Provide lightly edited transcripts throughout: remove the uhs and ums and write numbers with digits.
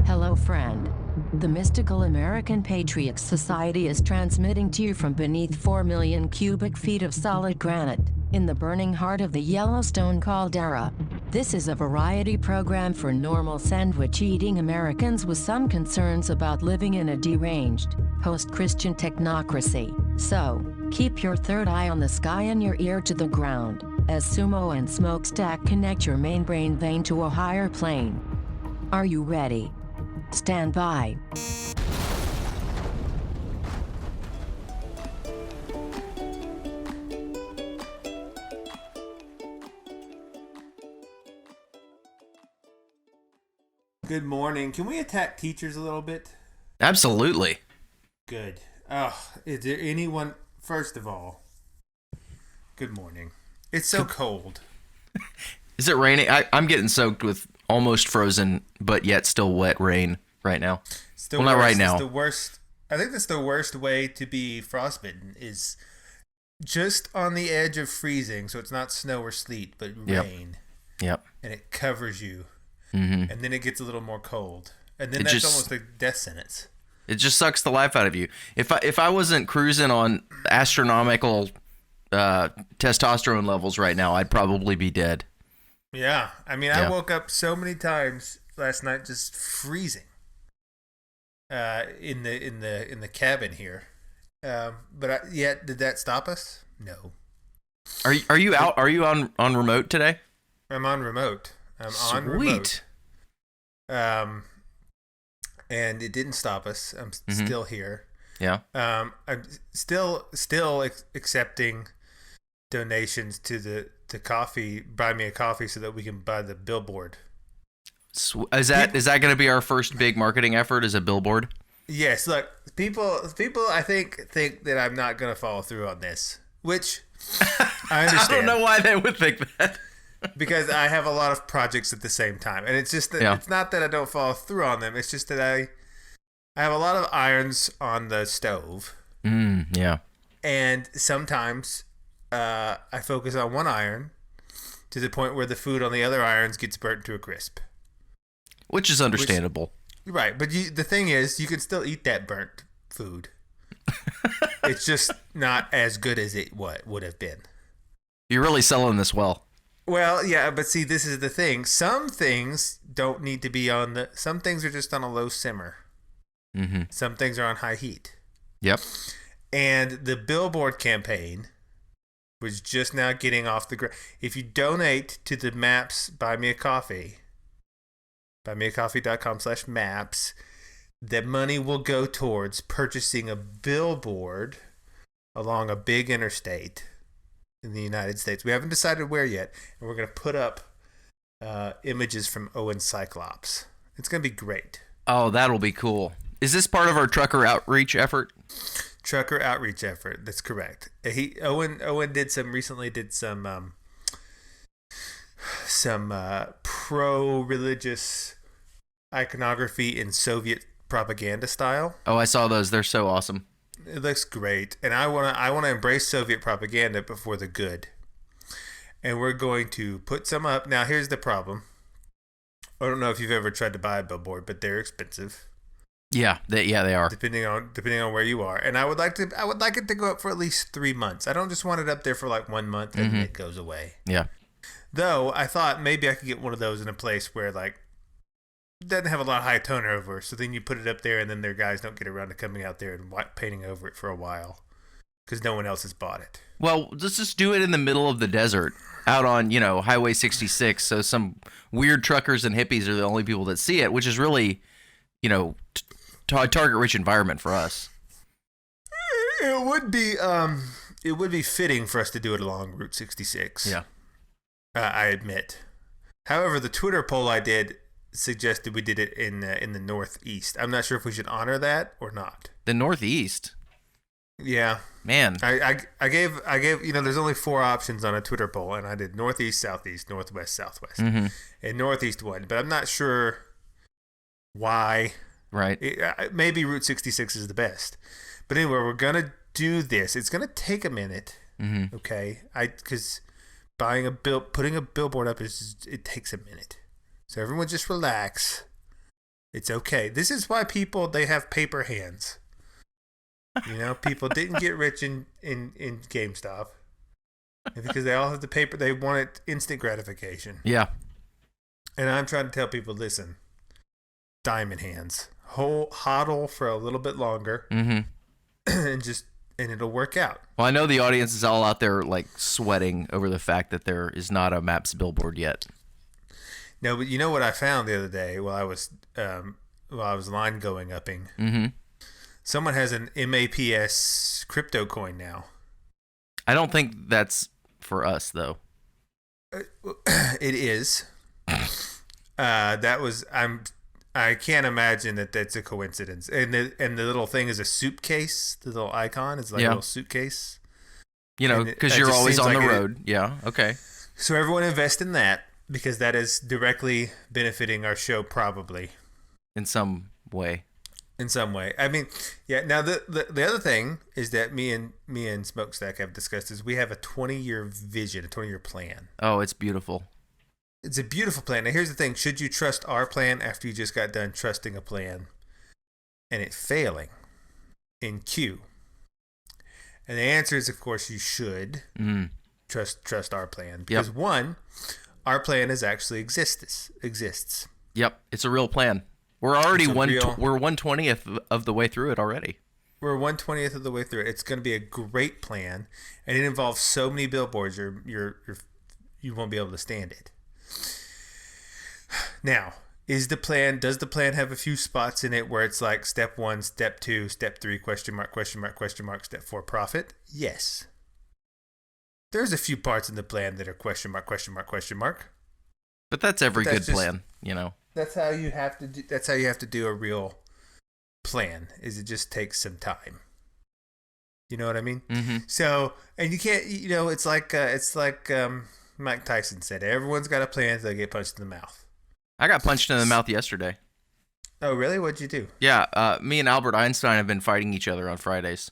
Hello, friend. The Mystical American Patriots Society is transmitting to you from beneath 4 million cubic feet of solid granite, in the burning heart of the Yellowstone caldera. This is a variety program for normal sandwich-eating Americans with some concerns about living in a deranged, post-Christian technocracy. So, keep your third eye on the sky and your ear to the ground, as Sumo and Smokestack connect your main brain vein to a higher plane. Are you ready? Stand by. Good morning. Can we attack teachers a little bit? Absolutely. Good. Is there anyone? First of all, good morning. It's so cold. Is it raining? I'm getting soaked with almost frozen, but yet still wet rain right now. Well, not right now. It's the worst. I think that's the worst way to be frostbitten is just on the edge of freezing, so it's not snow or sleet, but rain. Yep. And it covers you. Mm-hmm. And then it gets a little more cold. And then that's almost a death sentence. It just sucks the life out of you. If I wasn't cruising on astronomical testosterone levels right now, I'd probably be dead. Yeah. I mean, I woke up so many times last night just freezing in the cabin here. But yet, did that stop us? No. Are you out? Are you on remote today? I'm on remote. Sweet. On remote. And it didn't stop us. I'm still here. Yeah. I'm still accepting donations to the coffee. Buy me a coffee so that we can buy the billboard. Is that going to be our first big marketing effort? Is a billboard? Yes. Look, people, I think that I'm not going to follow through on this, which I understand. I don't know why they would think that. Because I have a lot of projects at the same time. And it's just that it's not that I don't follow through on them. It's just that I have a lot of irons on the stove. Yeah. And sometimes I focus on one iron to the point where the food on the other irons gets burnt to a crisp. Which is understandable. Right. But the thing is, you can still eat that burnt food. It's just not as good as it would have been. You're really selling this well. Well, yeah, but see, this is the thing. Some things don't need to be some things are just on a low simmer. Mm-hmm. Some things are on high heat. Yep. And the billboard campaign was just now getting off the ground. If you donate to the MAPS Buy Me a Coffee, buymeacoffee.com/MAPS, the money will go towards purchasing a billboard along a big interstate in the United States. We haven't decided where yet, and we're going to put up images from Owen Cyclops. It's going to be great. Oh, that'll be cool. Is this part of our trucker outreach effort? Trucker outreach effort. That's correct. Owen recently did some pro-religious iconography in Soviet propaganda style. Oh, I saw those. They're so awesome. It looks great, and I wanna embrace Soviet propaganda before the good. And we're going to put some up. Now, here's the problem. I don't know if you've ever tried to buy a billboard, but they're expensive. Yeah, they are. Depending on where you are, and I would like it to go up for at least 3 months. I don't just want it up there for like 1 month and then it goes away. Yeah. Though I thought maybe I could get one of those in a place where like doesn't have a lot of high turnover, so then you put it up there and then their guys don't get around to coming out there and painting over it for a while because no one else has bought it. Well, let's just do it in the middle of the desert out on, Highway 66, so some weird truckers and hippies are the only people that see it, which is really, target-rich environment for us. It would be fitting for us to do it along Route 66. Yeah. I admit. However, the Twitter poll I did suggested we did it in the Northeast. I'm not sure if we should honor that or not. The Northeast? Yeah. Man. I gave there's only 4 options on a Twitter poll, and I did Northeast, Southeast, Northwest, Southwest. Mm-hmm. And Northeast won, but I'm not sure why. Right. Maybe Route 66 is the best. But anyway, we're going to do this. It's going to take a minute. Mm-hmm. Okay? Because putting a billboard up, it takes a minute. So everyone just relax. It's okay. This is why they have paper hands. People didn't get rich in GameStop. And because they all have the paper, they wanted instant gratification. Yeah. And I'm trying to tell people, listen, diamond hands. Hodl for a little bit longer. Mm-hmm. and it'll work out. Well, I know the audience is all out there like sweating over the fact that there is not a Maps billboard yet. No, but you know what I found the other day while I was line going upping? Mm-hmm. Someone has an MAPS crypto coin now. I don't think that's for us though. It is. I can't imagine that that's a coincidence. And the little thing is a suitcase. The little icon is like a little suitcase. Because you're always on the road. Yeah. Okay. So everyone invest in that because that is directly benefiting our show, probably in some way. I mean, yeah. Now the other thing is that me and Smokestack have discussed is we have a 20-year vision, a 20-year plan. Oh, it's beautiful. It's a beautiful plan. Now, here's the thing. Should you trust our plan after you just got done trusting a plan and it failing in Q? And the answer is, of course, you should trust our plan. Because, one, our plan actually exists. Yep. It's a real plan. We're already we're 1/20th of the way through it already. We're 1/20th of the way through it. It's going to be a great plan. And it involves so many billboards, you won't be able to stand it. Now, does the plan have a few spots in it where it's like step 1, step 2, step 3, question mark, step 4, profit? Yes. There's a few parts in the plan that are question mark. But that's every good plan, That's how you have to do a real plan. Is it just takes some time. You know what I mean? Mm-hmm. So, and you can't, it's like Mike Tyson said, everyone's got a plan until they get punched in the mouth. I got punched in the mouth yesterday. Oh, really? What'd you do? Yeah, me and Albert Einstein have been fighting each other on Fridays.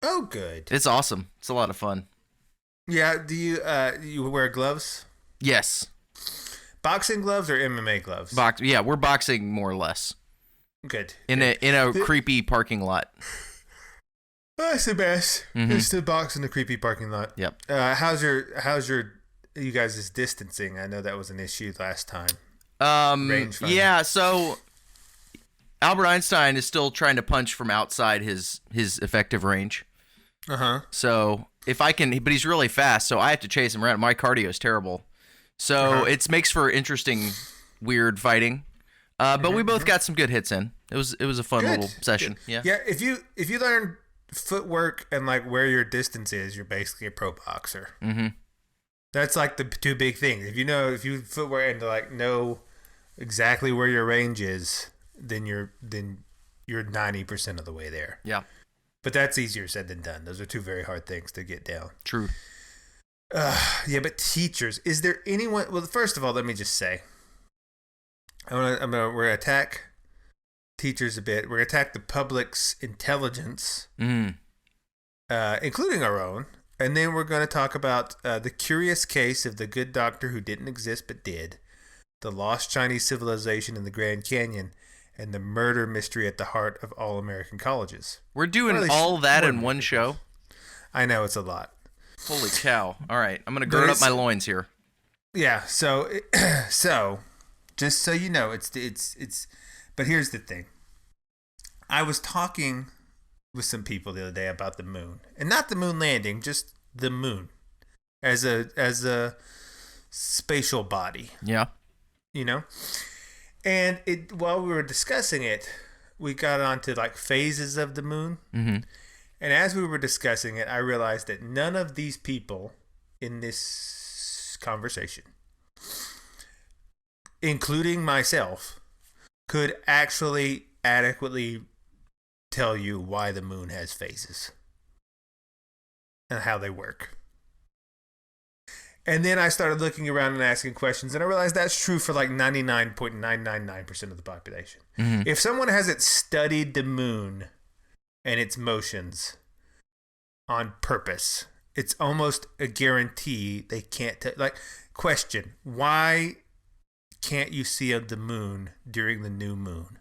Oh, good. It's awesome. It's a lot of fun. Yeah. Do you wear gloves? Yes. Boxing gloves or MMA gloves? Yeah, we're boxing more or less. Good. In a creepy parking lot. That's the best. Mm-hmm. It's the box in the creepy parking lot. Yep. How's your you guys' distancing? I know that was an issue last time. Range yeah, so Albert Einstein is still trying to punch from outside his effective range. Uh-huh. So if I can, but he's really fast, so I have to chase him around. My cardio is terrible. So it makes for interesting, weird fighting. But we both got some good hits in. It was a fun little session. Good. Yeah. Yeah, if you learn footwork and like where your distance is, you're basically a pro boxer. Mm-hmm. That's like the two big things. If you footwork and like know exactly where your range is, then you're 90% of the way there. Yeah. But that's easier said than done. Those are two very hard things to get down. True. Yeah, but teachers, is there anyone? Well, first of all, let me just say, we're gonna attack teachers a bit. We're gonna attack the public's intelligence, including our own, and then we're gonna talk about the curious case of the good doctor who didn't exist but did, the lost Chinese civilization in the Grand Canyon, and the murder mystery at the heart of all American colleges. We're doing all that in one show. I know it's a lot. Holy cow! All right, I'm gonna gird up my loins here. Yeah. So just so you know, it's. But here's the thing. I was talking with some people the other day about the moon, and not the moon landing, just the moon as a spatial body. Yeah. And while we were discussing it, we got onto like phases of the moon. Mm-hmm. And as we were discussing it, I realized that none of these people in this conversation, including myself, could actually adequately tell you why the moon has phases and how they work. And then I started looking around and asking questions, and I realized that's true for like 99.999% of the population. Mm-hmm. If someone hasn't studied the moon and its motions on purpose, it's almost a guarantee they can't question, why can't you see the moon during the new moon?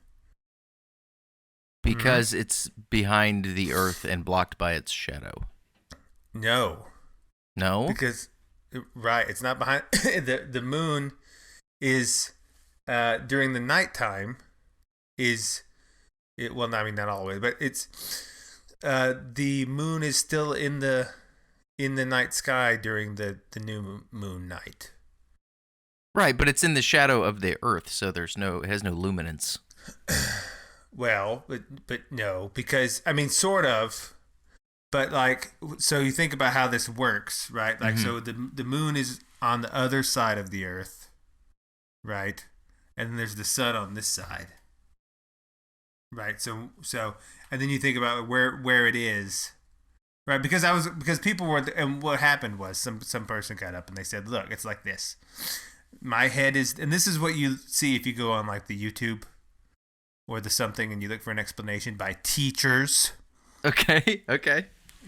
Because it's behind the Earth and blocked by its shadow. No. Because it's not behind the moon is during the nighttime well, I mean, not all the way, but it's the moon is still in the night sky during the new moon night. Right, but it's in the shadow of the Earth, so it has no luminance. Well, but no, because I mean, sort of, but like, so you think about how this works, right? Like, so the moon is on the other side of the Earth, right? And then there's the sun on this side, right? So, and then you think about where it is, right? Because people were, and what happened was some person got up and they said, look, it's like this. My head is, and this is what you see if you go on like the YouTube or the something and you look for an explanation by teachers. Okay.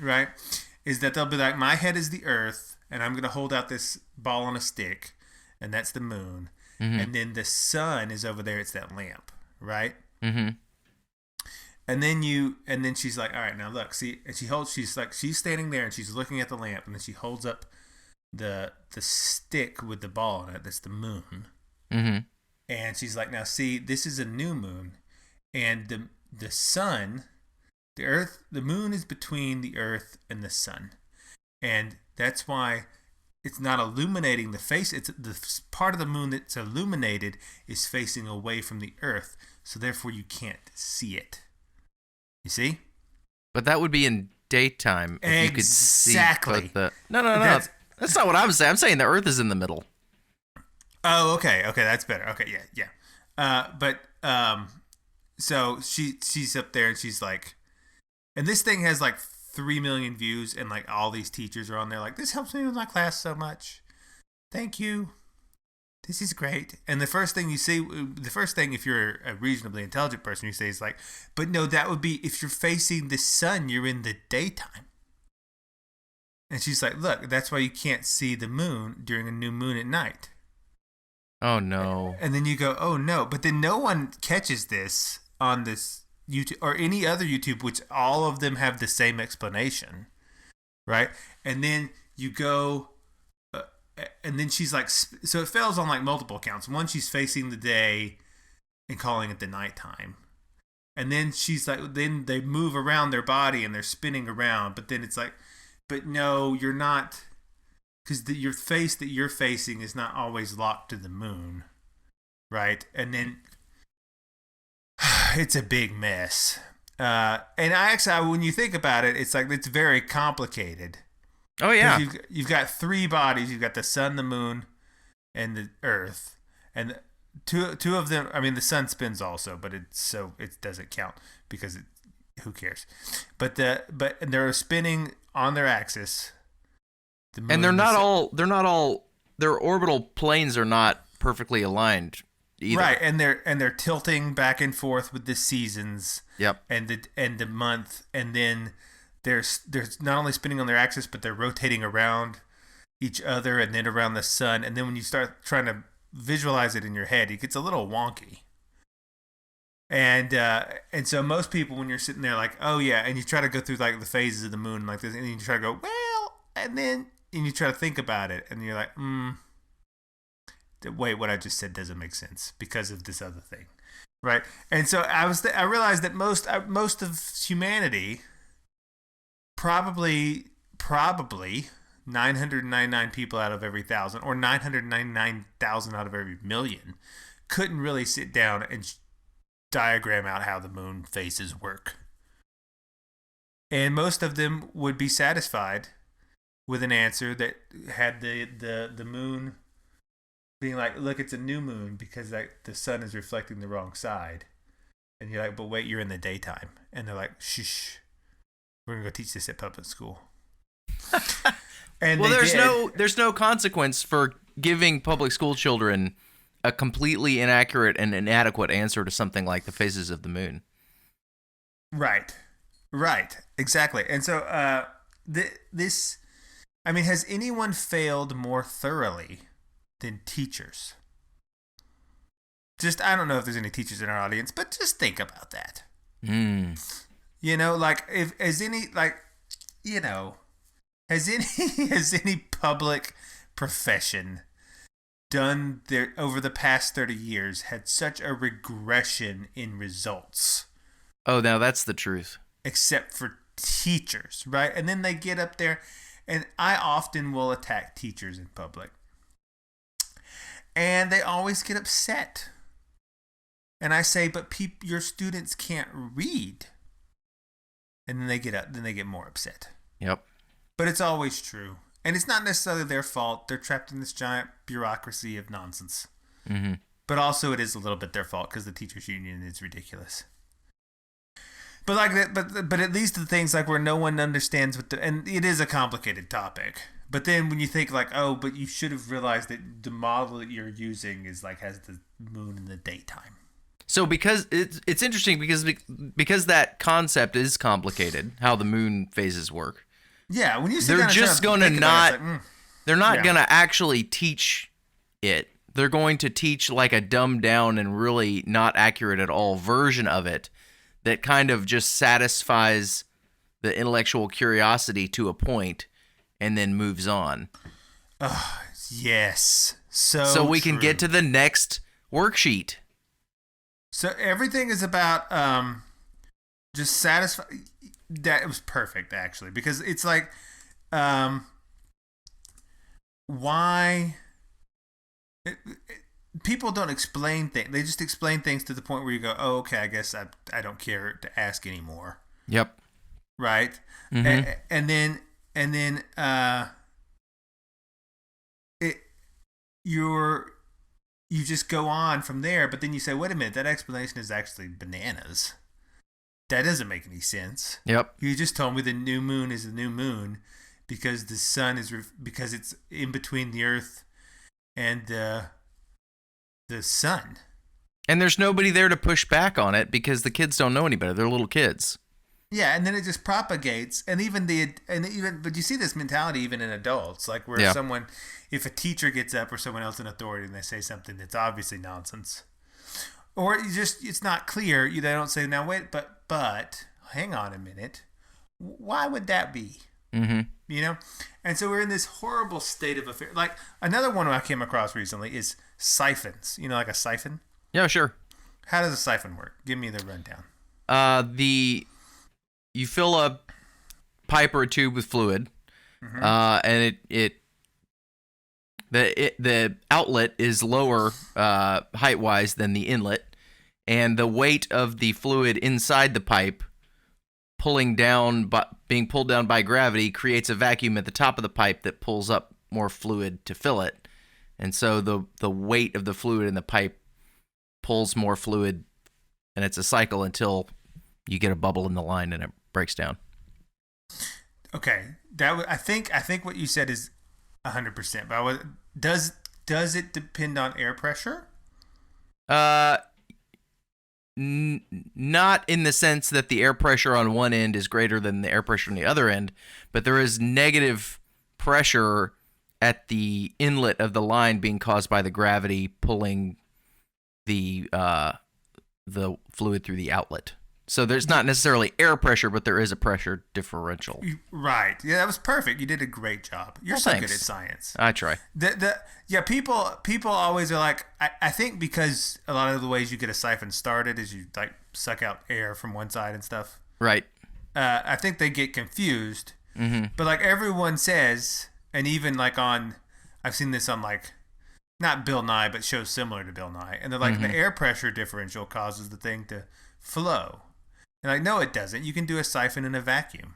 Right? Is that they'll be like, my head is the Earth, and I'm going to hold out this ball on a stick, and that's the moon. Mm-hmm. And then the sun is over there, it's that lamp, right? Mm-hmm. And then she's like, all right, now look, see, and she's standing there and she's looking at the lamp, and then she holds up the stick with the ball on it, that's the moon. Mm-hmm. And she's like, now see, this is a new moon, and the sun, the moon is between the Earth and the sun, and that's why it's not illuminating the face. It's the part of the moon that's illuminated is facing away from the Earth, so therefore you can't see it. You see? But that would be in daytime if you could see both the. No. That's not what I'm saying. I'm saying the Earth is in the middle. Oh, okay, that's better. Okay, yeah. So she's up there and she's like, and this thing has like 3 million views, and like all these teachers are on there like, this helps me with my class so much. Thank you. This is great. And the first thing if you're a reasonably intelligent person, you say is like, but no, that would be if you're facing the sun, you're in the daytime. And she's like, look, that's why you can't see the moon during a new moon at night. Oh, no. And then you go, oh, no. But then no one catches this on this YouTube or any other YouTube, which all of them have the same explanation, right? And then you go, and then she's like, so it fails on like multiple accounts. One, she's facing the day and calling it the nighttime. And then she's like, then they move around their body and they're spinning around. But then it's like, but no, you're not. Because your face that you're facing is not always locked to the moon, right? And then it's a big mess. And when you think about it, it's like it's very complicated. Oh yeah, you've got 3 bodies. You've got the sun, the moon, and the Earth. And two of them. I mean, the sun spins also, but it doesn't count because who cares? But they're spinning on their axis. And they're not all their orbital planes are not perfectly aligned either. Right, and they're tilting back and forth with the seasons. Yep. And the month, and then they're not only spinning on their axis, but they're rotating around each other and then around the sun. And then when you start trying to visualize it in your head, it gets a little wonky. And so most people, when you're sitting there like, oh yeah, and you try to go through like the phases of the moon like this, and you try to go, well, and you try to think about it, and you're like, wait, what I just said doesn't make sense because of this other thing, right? And so I realized that most of humanity, probably 999 people out of every 1,000, or 999,000 out of every million, couldn't really sit down and diagram out how the moon phases work. And most of them would be satisfied with an answer that had the moon being like, look, it's a new moon because like the sun is reflecting the wrong side. And you're like, but wait, you're in the daytime. And they're like, shh, we're going to go teach this at public school. And Well, they there's no consequence for giving public school children a completely inaccurate and inadequate answer to something like the phases of the moon. Right. Right. Exactly. And so this, I mean, has anyone failed more thoroughly than teachers? Just, I don't know if there's any teachers in our audience, but just think about that. You know, like, if, as any, like, you know, has any public profession done there over the past 30 years had such a regression in results? Oh, now that's the truth. Except for teachers, right? And then they get up there, and I often will attack teachers in public, and they always get upset. And I say, but your students can't read. And then they get more upset. Yep. But it's always true. And it's not necessarily their fault. They're trapped in this giant bureaucracy of nonsense. Mm-hmm. But also it is a little bit their fault because the teachers union is ridiculous. But like that, but at least the things like where no one understands and it is a complicated topic. But then when you think like, oh, but you should have realized that the model that you're using is like has the moon in the daytime. So because it's interesting because that concept is complicated, how the moon phases work. Yeah, when you they're just going to not they're not going to actually teach it. They're going to teach like a dumbed down and really not accurate at all version of it that kind of just satisfies the intellectual curiosity to a point and then moves on. Yes. So we can get to the next worksheet. So everything is about just satisfy. That it was perfect actually, because it's like why people don't explain things. They just explain things to the point where you go, oh, okay, I guess I don't care to ask anymore. Yep. Right. Mm-hmm. And then you just go on from there, but then you say, wait a minute, that explanation is actually bananas. That doesn't make any sense. Yep. You just told me the new moon is the new moon because the sun is because it's in between the earth and the sun. And there's nobody there to push back on it because the kids don't know any better. They're little kids. Yeah, and then it just propagates, but you see this mentality even in adults, like where if a teacher gets up or someone else in authority and they say something that's obviously nonsense, or it's not clear, they don't say, now wait, but hang on a minute, why would that be? Mm-hmm. You know, and so we're in this horrible state of affairs. Like another one I came across recently is siphons. You know, like a siphon. Yeah, sure. How does a siphon work? Give me the rundown. You fill a pipe or a tube with fluid, Mm-hmm. and the outlet is lower height wise than the inlet, and the weight of the fluid inside the pipe being pulled down by gravity creates a vacuum at the top of the pipe that pulls up more fluid to fill it, and so the weight of the fluid in the pipe pulls more fluid, and it's a cycle until you get a bubble in the line and it breaks down. Okay, I think what you said is 100%. But does it depend on air pressure? Not in the sense that the air pressure on one end is greater than the air pressure on the other end, but there is negative pressure at the inlet of the line being caused by the gravity pulling the fluid through the outlet. So there's not necessarily air pressure, but there is a pressure differential. Right. Yeah, that was perfect. You did a great job. You're so good at science. I try. People always are like, I think because a lot of the ways you get a siphon started is you like suck out air from one side and stuff. Right. I think they get confused. Mm-hmm. But like everyone says, and even like I've seen this on like, not Bill Nye, but shows similar to Bill Nye. And they're like, the air pressure differential causes the thing to flow. And like, no, it doesn't. You can do a siphon in a vacuum.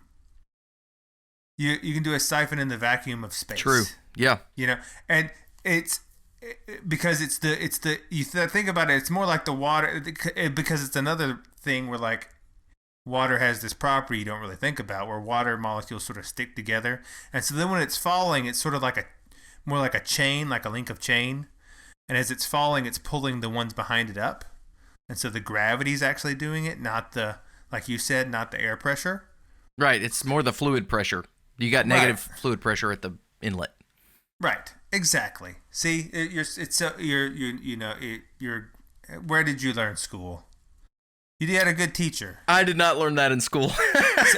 You can do a siphon in the vacuum of space. True. Yeah. You know, and it's because you think about it, it's more like the water, because it's another thing where like water has this property you don't really think about, where water molecules sort of stick together, and so then when it's falling, it's sort of like more like a chain, like a link of chain, and as it's falling, it's pulling the ones behind it up, and so the gravity's actually doing it, not the, like you said, not the air pressure. Right. It's more the fluid pressure. You got negative fluid pressure at the inlet. Right. Exactly. See, where did you learn school? You had a good teacher. I did not learn that in school.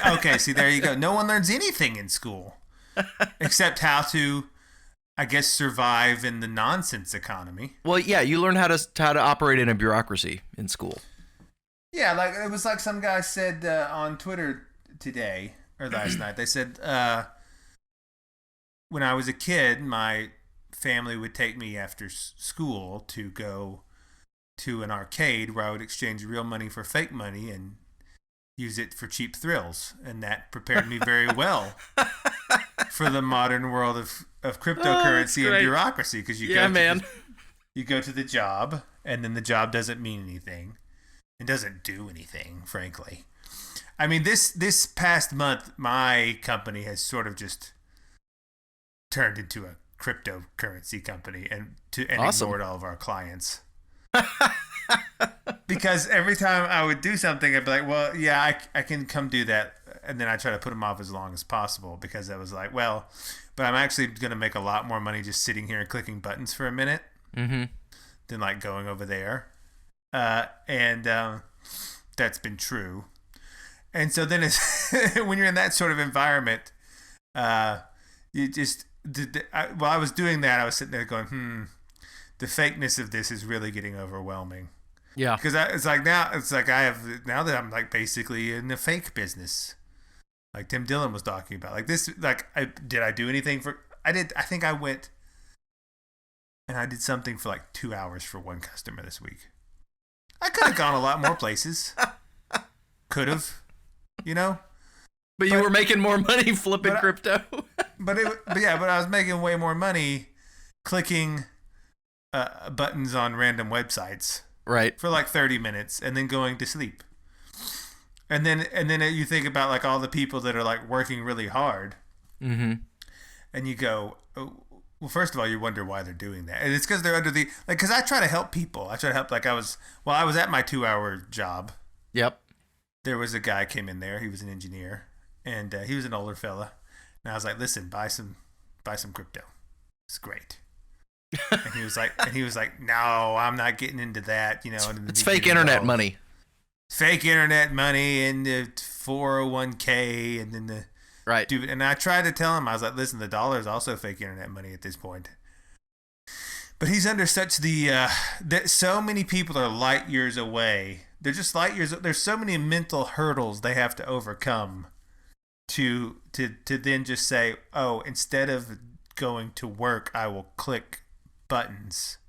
Okay, see, there you go. No one learns anything in school except how to, I guess, survive in the nonsense economy. Well, yeah, you learn how to operate in a bureaucracy in school. Yeah, like it was like some guy said on Twitter today or last night. They said when I was a kid, my family would take me after school to go to an arcade where I would exchange real money for fake money and use it for cheap thrills, and that prepared me very well for the modern world of cryptocurrency and bureaucracy, because you go to the job, and then the job doesn't mean anything. It doesn't do anything, frankly. I mean, this past month, my company has sort of just turned into a cryptocurrency company and ignored all of our clients. Because every time I would do something, I'd be like, well, yeah, I can come do that. And then I try to put them off as long as possible, because I was like, well, but I'm actually going to make a lot more money just sitting here and clicking buttons for a minute than like going over there. And that's been true. And so then it's when you're in that sort of environment, you just, while I was doing that, I was sitting there going, the fakeness of this is really getting overwhelming. Yeah. Because now that I'm like basically in the fake business, like Tim Dillon was talking about, like this, like did I do anything for, I think I went and I did something for like 2 hours for one customer this week. I could have gone a lot more places. Could have, But you were making more money flipping crypto. But I was making way more money clicking buttons on random websites, right, for like 30 minutes and then going to sleep. And then you think about like all the people that are like working really hard, and you go, well, first of all, you wonder why they're doing that, and it's because they're under the, like, because I try to help people. I try to help. Like I was at my 2-hour job. Yep. There was a guy came in there. He was an engineer, and he was an older fella. And I was like, listen, buy some crypto. It's great. And he was like, no, I'm not getting into that. And it's fake internet money. Fake internet money and the 401k and then the right. Dude, and I tried to tell him, I was like, listen, the dollar is also fake internet money at this point. But he's under such that so many people are light years away. They're just light years. There's so many mental hurdles they have to overcome to then just say, oh, instead of going to work, I will click buttons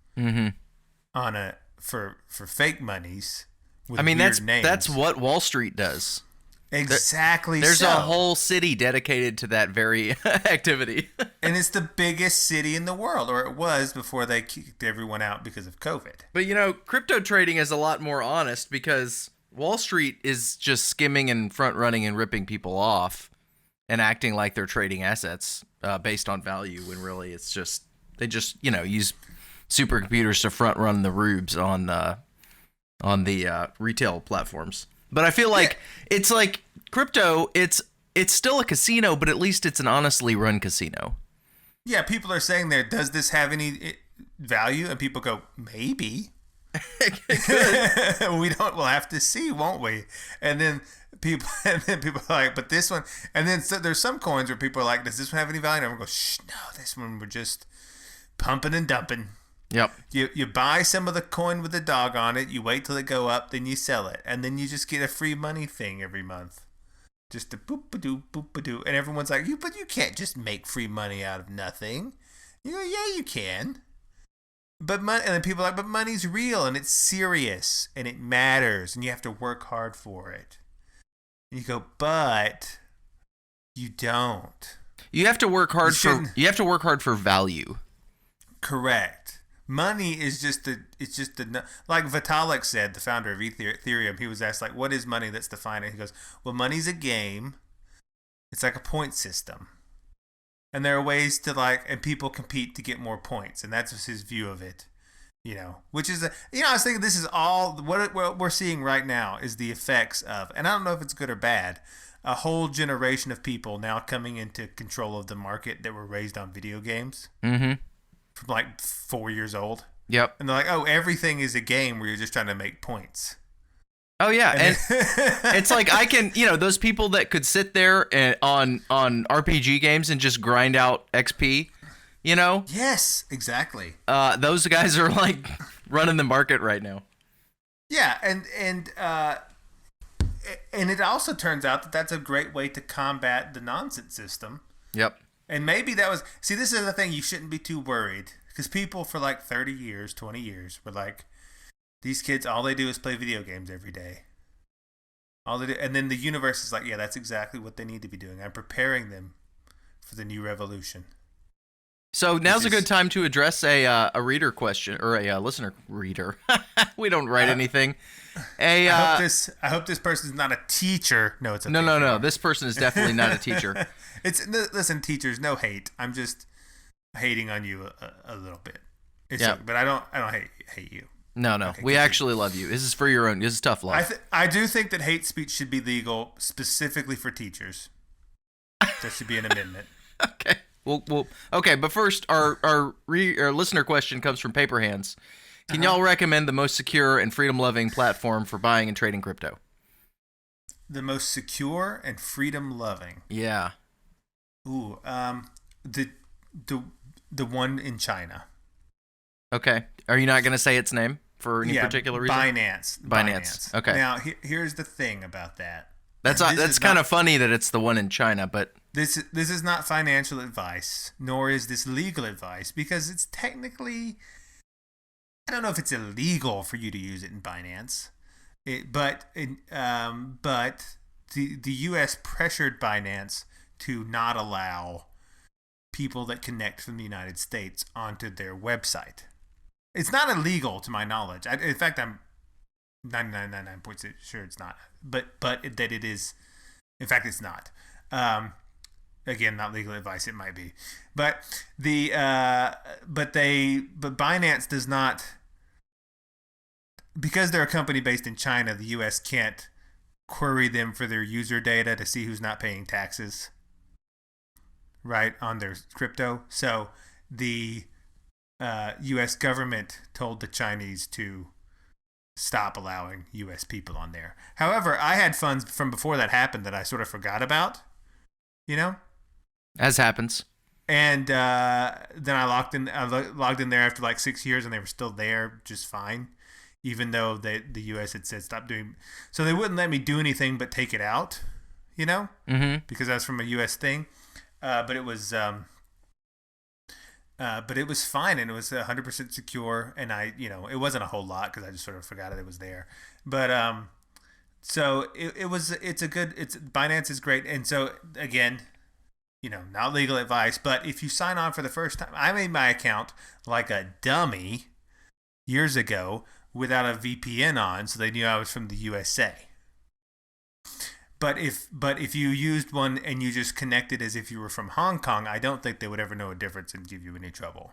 on for fake monies. With that's what Wall Street does. Exactly. There's a whole city dedicated to that very activity. And it's the biggest city in the world, or it was before they kicked everyone out because of COVID. But crypto trading is a lot more honest, because Wall Street is just skimming and front running and ripping people off and acting like they're trading assets based on value, when really it's just they just use supercomputers to front run the rubes on the retail platforms. But I feel like it's like crypto, it's still a casino, but at least it's an honestly run casino. Yeah, people are saying there, does this have any value? And people go, maybe. We'll have to see, won't we? And then people are like, but this one, and then there's some coins where people are like, does this one have any value? And everyone goes, shh, no, this one we're just pumping and dumping. Yep. You buy some of the coin with the dog on it, you wait till it go up, then you sell it, and then you just get a free money thing every month. Just a boop-a-doo, boop-a-doo. And everyone's like, but you can't just make free money out of nothing. You go, yeah, you can. And then people are like, but money's real, and it's serious, and it matters, and you have to work hard for it. And you go, but you don't. You have to work hard for value. Correct. Money is like Vitalik said, the founder of Ethereum. He was asked, like, what is money that's defined? And he goes, well, money's a game. It's like a point system. And there are ways to, like, and people compete to get more points. And that's just his view of it, which is, I was thinking this is all, what we're seeing right now is the effects of, and I don't know if it's good or bad, a whole generation of people now coming into control of the market that were raised on video games from like 4 years old. Yep. And they're like, oh, everything is a game where you're just trying to make points. Oh yeah, and it's like I can, those people that could sit there and on RPG games and just grind out XP, Yes, exactly. Those guys are like running the market right now. Yeah, and it also turns out that that's a great way to combat the nonsense system. Yep. And maybe that was, this is the thing, you shouldn't be too worried, because people for like 30 years, 20 years were like, these kids, all they do is play video games every day. All they do, and then the universe is like, yeah, that's exactly what they need to be doing. I'm preparing them for the new revolution. So now's a good time to address a reader question, or a listener reader. We don't write anything. I hope this person's not a teacher. No, it's a no. This person is definitely not a teacher. Listen, teachers, no hate. I'm just hating on you a little bit. But I don't hate you. No. Okay, we actually love you. This is for your own. This is tough love. I do think that hate speech should be legal specifically for teachers. There should be an amendment. Okay. Well, okay. But first, our listener question comes from Paper Hands. Can y'all recommend the most secure and freedom-loving platform for buying and trading crypto? The most secure and freedom-loving. Yeah. Ooh. The one in China. Okay. Are you not going to say its name for any particular reason? Binance. Okay. Now, here's the thing about that. That's kind of funny that it's the one in China, but this is not financial advice, nor is this legal advice, because it's technically, I don't know if it's illegal for you to use it in Binance, but the U.S. pressured Binance to not allow people that connect from the United States onto their website. It's not illegal to my knowledge. In fact, I'm 99.9% sure it's not. But that it is. In fact, it's not. Again, not legal advice. It might be. But Binance does not, because they're a company based in China. The U.S. can't query them for their user data to see who's not paying taxes, right, on their crypto. So the U.S. government told the Chinese to stop allowing U.S. people on there. However, I had funds from before that happened that I sort of forgot about, As happens. And then I logged in there after like 6 years, and they were still there just fine, even though the U.S. had said stop doing. So they wouldn't let me do anything but take it out, because that's from a U.S. thing. But it was fine, and it was 100% secure, and it wasn't a whole lot because I just sort of forgot it was there. But so Binance is great, and so again, not legal advice, but if you sign on for the first time, I made my account like a dummy years ago without a VPN on, so they knew I was from the USA. But if you used one and you just connected as if you were from Hong Kong, I don't think they would ever know a difference and give you any trouble.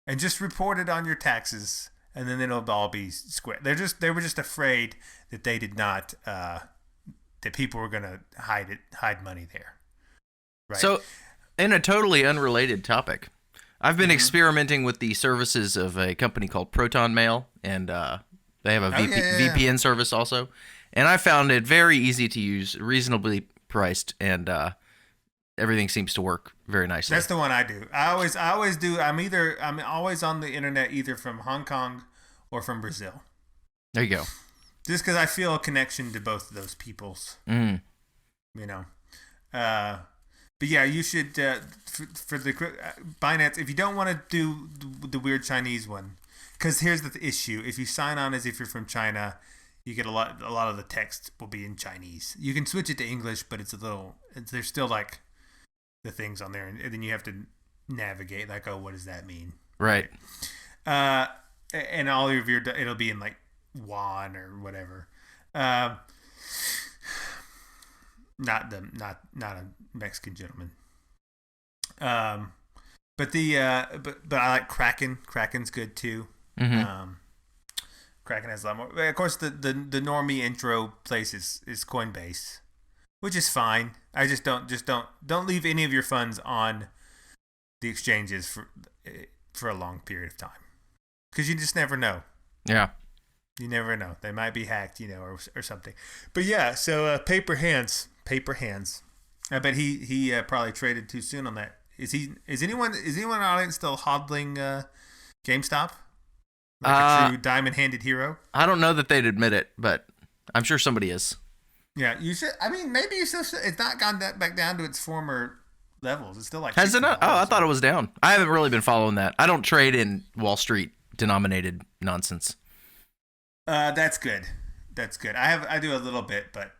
And just report it on your taxes, and then it'll all be square. They were just afraid that they did not that people were gonna hide money there. Right. So, in a totally unrelated topic, I've been experimenting with the services of a company called Proton Mail, and they have a VPN service also. And I found it very easy to use, reasonably priced, and everything seems to work very nicely. That's the one I do. I always do. I'm always on the internet either from Hong Kong or from Brazil. There you go. Just because I feel a connection to both of those peoples. Mm. But yeah, you should for the Binance, if you don't want to do the weird Chinese one, because here's the issue: if you sign on as if you're from China, you get a lot of the text will be in Chinese. You can switch it to English, but there's still like the things on there, and then you have to navigate like, oh, what does that mean? Right. And all of your it'll be in like yuan or whatever. Um, not a Mexican gentleman. Um, but I like Kraken. Kraken's good too. Kraken has a lot more. Of course, the normie intro place is Coinbase, which is fine. I just don't leave any of your funds on the exchanges for a long period of time, because you just never know. Yeah. You never know. They might be hacked, or something. But yeah, so paper hands. I bet he probably traded too soon on that. Is anyone in the audience still hodling GameStop? Like a true diamond-handed hero? I don't know that they'd admit it, but I'm sure somebody is. Yeah, you should. I mean, maybe you still. It's not gone back down to its former levels. It's still like. Has it not? Oh, I thought it was down. I haven't really been following that. I don't trade in Wall Street denominated nonsense. That's good. I do a little bit, but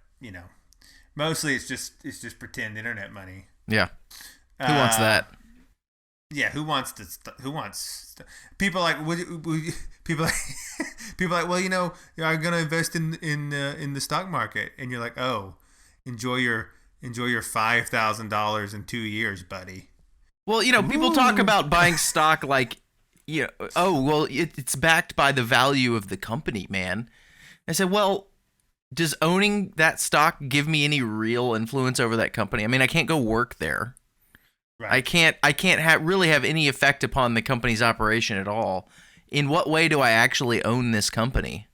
mostly it's just pretend internet money. Yeah. Who wants that? Yeah, who wants people like people like well I'm gonna invest in the stock market, and you're like, oh, enjoy your $5,000 in 2 years, buddy. Well, people talk about buying stock like, oh, well, it's backed by the value of the company, man. I said, well, does owning that stock give me any real influence over that company? I mean, I can't go work there. Right. I can't really have any effect upon the company's operation at all. In what way do I actually own this company?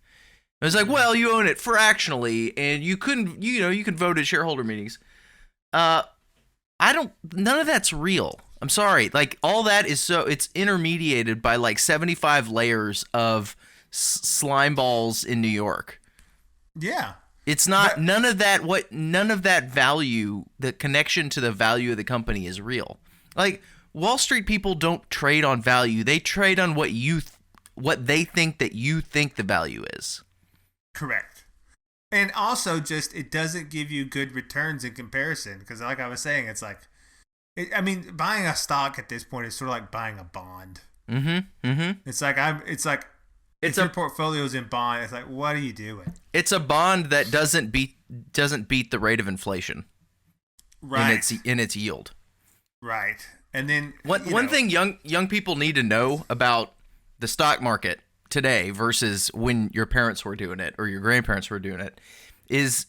It was like, well, you own it fractionally, and you couldn't, you can vote at shareholder meetings. None of that's real. I'm sorry. Like, all that is it's intermediated by like 75 layers of slime balls in New York. Yeah. It's not none of that value, the connection to the value of the company is real. Like, Wall Street people don't trade on value. They trade on what they think that you think the value is. Correct. And also, just it doesn't give you good returns in comparison, because like I was saying, it's like buying a stock at this point is sort of like buying a bond. It's like if your portfolio's in bond, it's like, what are you doing? It's a bond that doesn't beat the rate of inflation. Right. In its yield. Right. And then one thing young people need to know about the stock market today versus when your parents were doing it or your grandparents were doing it is,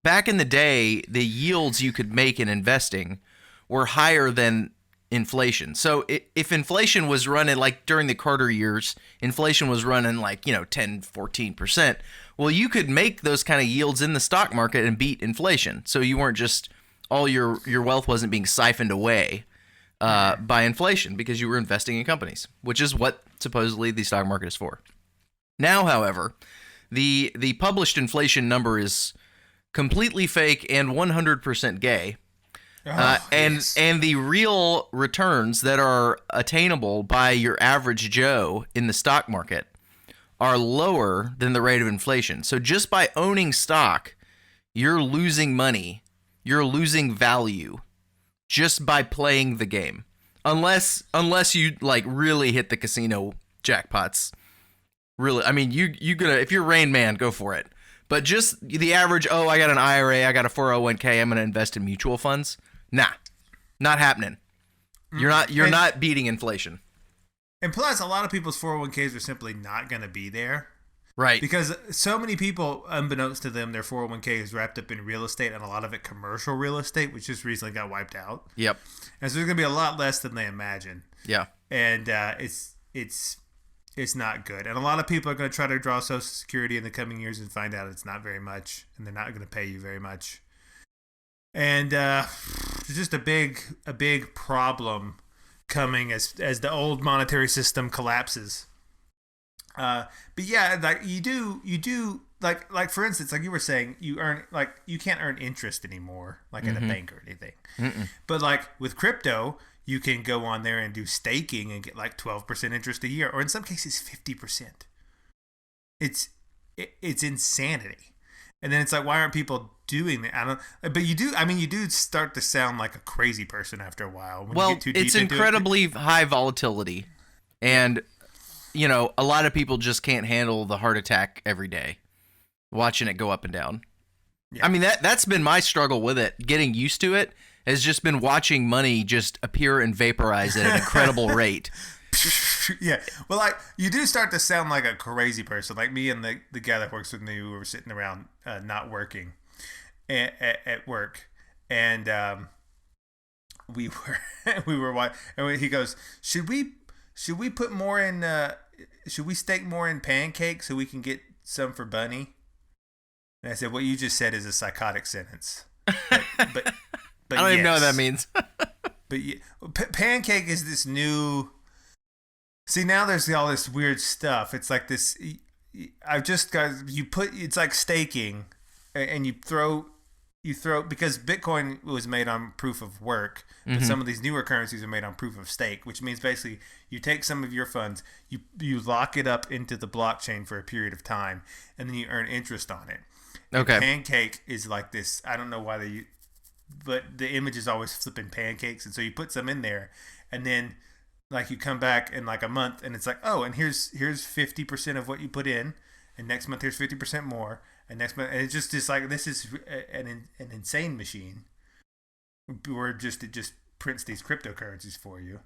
back in the day, the yields you could make in investing were higher than inflation. So if inflation was running, like during the Carter years, inflation was running like 10-14%, well, you could make those kind of yields in the stock market and beat inflation. So you weren't just, all your wealth wasn't being siphoned away by inflation, because you were investing in companies, which is what supposedly the stock market is for. Now, however, the published inflation number is completely fake and 100% gay. Yes. And the real returns that are attainable by your average Joe in the stock market are lower than the rate of inflation. So just by owning stock, you're losing money, you're losing value just by playing the game. Unless you like really hit the casino jackpots. Really, I mean, you gonna, if you're Rain Man, go for it. But just the average, oh, I got an IRA, I got a 401k, I'm gonna invest in mutual funds. Nah, not happening. You're not beating inflation. And plus, a lot of people's 401ks are simply not going to be there. Right. Because so many people, unbeknownst to them, their 401k is wrapped up in real estate, and a lot of it commercial real estate, which just recently got wiped out. Yep. And so there's going to be a lot less than they imagine. Yeah. And it's not good. And a lot of people are going to try to draw Social Security in the coming years and find out it's not very much, and they're not going to pay you very much. And it's just a big problem coming as the old monetary system collapses. But yeah, like you do like for instance, like you were saying, you can't earn interest anymore, like at a bank or anything. Mm-mm. But like with crypto, you can go on there and do staking and get like 12% interest a year, or in some cases 50%. It's insanity. And then it's like, why aren't people doing that? But you do. I mean, you do start to sound like a crazy person after a while. When you get too deep it's incredibly high volatility, and a lot of people just can't handle the heart attack every day, watching it go up and down. Yeah. I mean, that's been my struggle with it. Getting used to it has just been watching money just appear and vaporize at an incredible rate. Yeah. Well, like, you do start to sound like a crazy person. Like me and the guy that works with me, we were sitting around not working at work. And we were watching, and he goes, should we put more in, should we stake more in pancakes so we can get some for Bunny? And I said, what you just said is a psychotic sentence. But I don't even know what that means. But pancake is this new. See, now there's all this weird stuff. It's like this. I've just got it's like staking, and you throw because Bitcoin was made on proof of work, but some of these newer currencies are made on proof of stake, which means basically you take some of your funds, you lock it up into the blockchain for a period of time, and then you earn interest on it. Okay. And pancake is like this. I don't know why but the image is always flipping pancakes, and so you put some in there, and then like you come back in like a month, and it's like, oh, and here's 50% of what you put in, and next month here's 50% more, and next month, and it's just like, this is an insane machine, where it just prints these cryptocurrencies for you,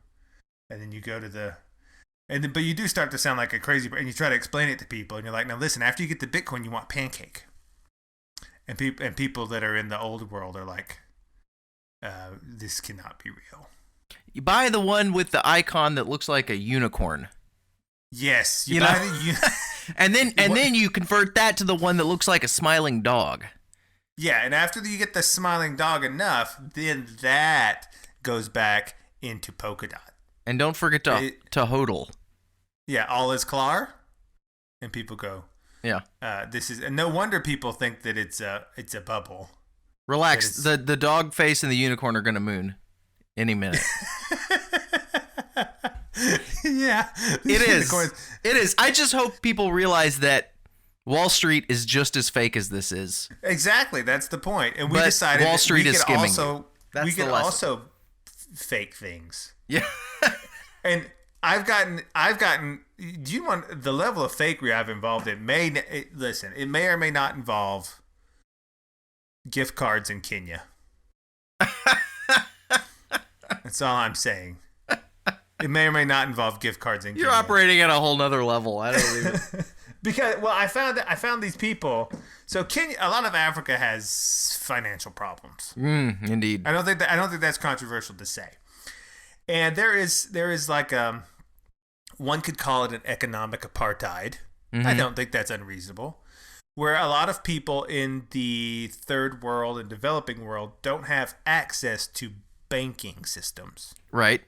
and then you go to but you do start to sound like a crazy, and you try to explain it to people, and you're like, now listen, after you get the Bitcoin, you want pancake. And people that are in the old world are like, this cannot be real. You buy the one with the icon that looks like a unicorn. Yes, you buy and then you convert that to the one that looks like a smiling dog. Yeah, and after you get the smiling dog enough, then that goes back into Polkadot. And don't forget to hodl. Yeah, all is klar, and people go. Yeah. This is, and no wonder people think that it's a bubble. Relax. The dog face and the unicorn are gonna moon any minute. Yeah. It is. It is. I just hope people realize that Wall Street is just as fake as this is. Exactly. That's the point. And we decided Wall Street is skimming. We could also fake things. Yeah. And I've gotten. Do you want the level of fakery I've involved? It may or may not involve gift cards in Kenya. That's all I'm saying. It may or may not involve gift cards in Kenya. You're operating at a whole nother level. I don't even. Because I found these people. So Kenya, a lot of Africa has financial problems. Indeed. I don't think that's controversial to say. And there is like one could call it an economic apartheid. I don't think that's unreasonable. Where a lot of people in the third world and developing world don't have access to banking systems. Right.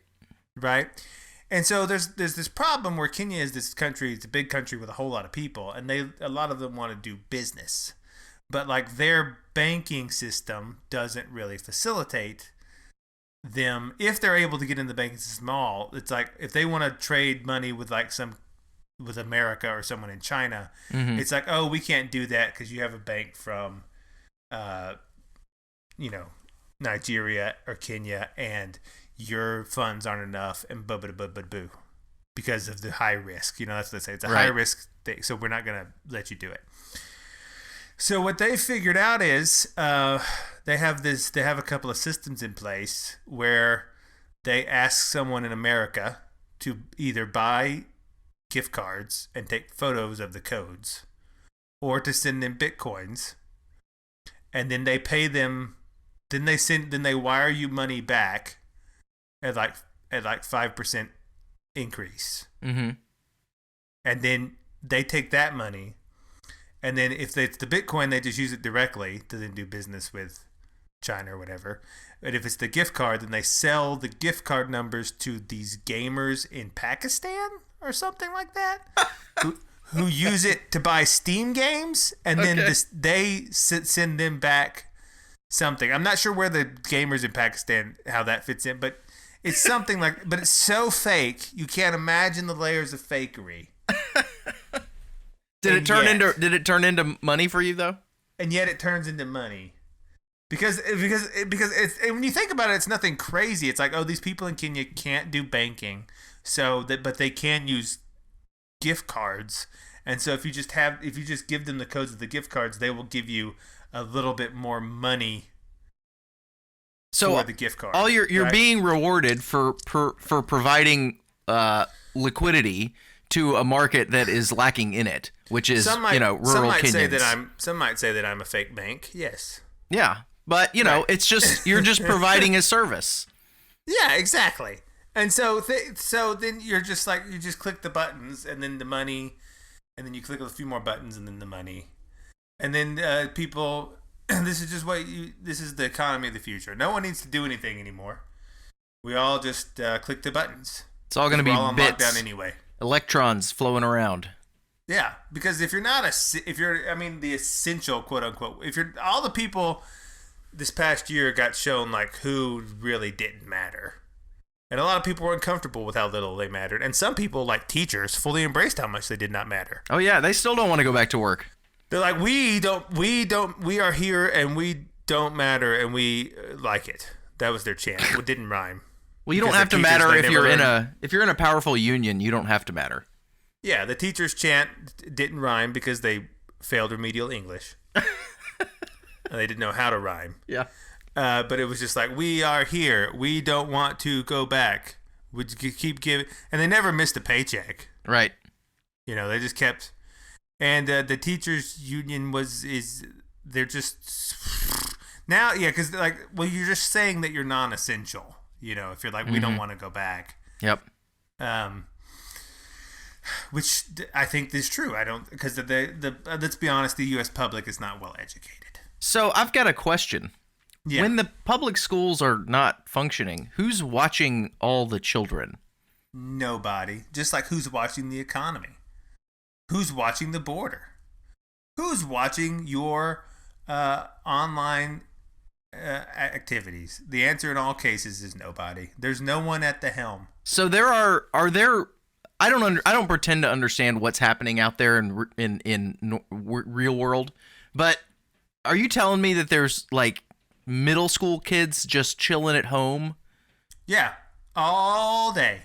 And so there's this problem where Kenya is this country, it's a big country with a whole lot of people, and a lot of them want to do business. But like their banking system doesn't really facilitate them. If they're able to get in the banking system all, it's like if they want to trade money with with America or someone in China, it's like, oh, we can't do that because you have a bank from Nigeria or Kenya, and your funds aren't enough, and boo, because of the high risk. That's what they say. It's a high risk thing, so we're not going to let you do it. So what they figured out is they have a couple of systems in place where they ask someone in America to either buy gift cards and take photos of the codes, or to send them Bitcoins, and then they pay them. Then they wire you money back at like 5% increase, and then they take that money, and then if it's the Bitcoin, they just use it directly to then do business with China or whatever. But if it's the gift card, then they sell the gift card numbers to these gamers in Pakistan or something like that, who use it to buy Steam games, and then they send them back something. I'm not sure where the gamers in Pakistan, how that fits in, but it's something like, but it's so fake, you can't imagine the layers of fakery. Did it turn into money for you though? And yet it turns into money. Because it's, and when you think about it, it's nothing crazy. It's like, oh, these people in Kenya can't do banking, but they can use gift cards. And so if you just give them the codes of the gift cards, they will give you a little bit more money for the gift card. All you're right? Being rewarded for providing liquidity to a market that is lacking in it, which is rural Kenyans. Some might say that I'm a fake bank. Yes. Yeah, but it's just you're just providing a service. Yeah, exactly. And so then you're just like you just click the buttons and then the money, and then you click a few more buttons and then the money, and then people. This is the economy of the future. No one needs to do anything anymore. We all just click the buttons. It's all going to be all on bits, lockdown anyway. Electrons flowing around. Yeah, because if you're the essential quote unquote, if you're all the people this past year got shown like who really didn't matter, and a lot of people were uncomfortable with how little they mattered, and some people like teachers fully embraced how much they did not matter. Oh yeah, they still don't want to go back to work. They're like, we are here and we don't matter and we like it. That was their chant. It didn't rhyme. Well, you don't have to matter if you're in a powerful union. You don't have to matter. Yeah, the teachers' chant didn't rhyme because they failed remedial English. And they didn't know how to rhyme. Yeah. But it was just like, we are here. We don't want to go back. We keep giving, and they never missed a paycheck. Right. They just kept. And the teachers' union they're just now, yeah, because you're just saying that you're non-essential. If you're like, we don't want to go back. Yep. Which I think is true. I don't, because let's be honest, the U.S. public is not well educated. So I've got a question. Yeah. When the public schools are not functioning, who's watching all the children? Nobody. Just like who's watching the economy. Who's watching the border? Who's watching your online activities? The answer in all cases is nobody. There's no one at the helm. So there are there? I don't pretend to understand what's happening out there in real world, but are you telling me that there's like middle school kids just chilling at home? Yeah, all day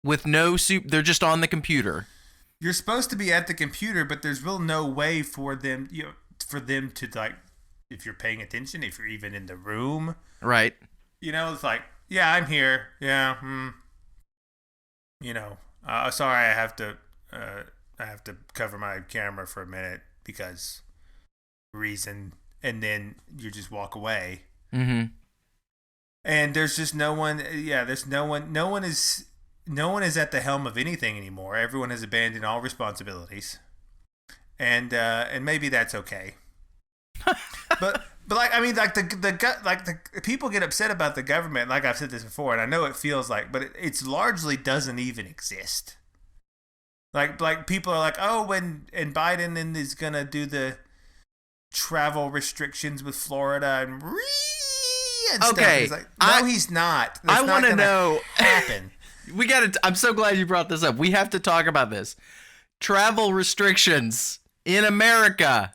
with no soup. They're just on the computer. You're supposed to be at the computer, but there's really no way for them, to like, if you're paying attention, if you're even in the room. Right. It's like, yeah, I'm here. Yeah. Sorry, I have to cover my camera for a minute because reason, and then you just walk away. Mm-hmm. And there's just no one. Yeah, there's no one. No one is at the helm of anything anymore. Everyone has abandoned all responsibilities, and maybe that's okay. but the people get upset about the government. Like I've said this before, and I know it feels like, but it's largely doesn't even exist. Like people are like, oh, and Biden is gonna do the travel restrictions with Florida and okay. Stuff. Like, no, he's not. I want to know. Happen. I'm so glad you brought this up. We have to talk about this. Travel restrictions in America.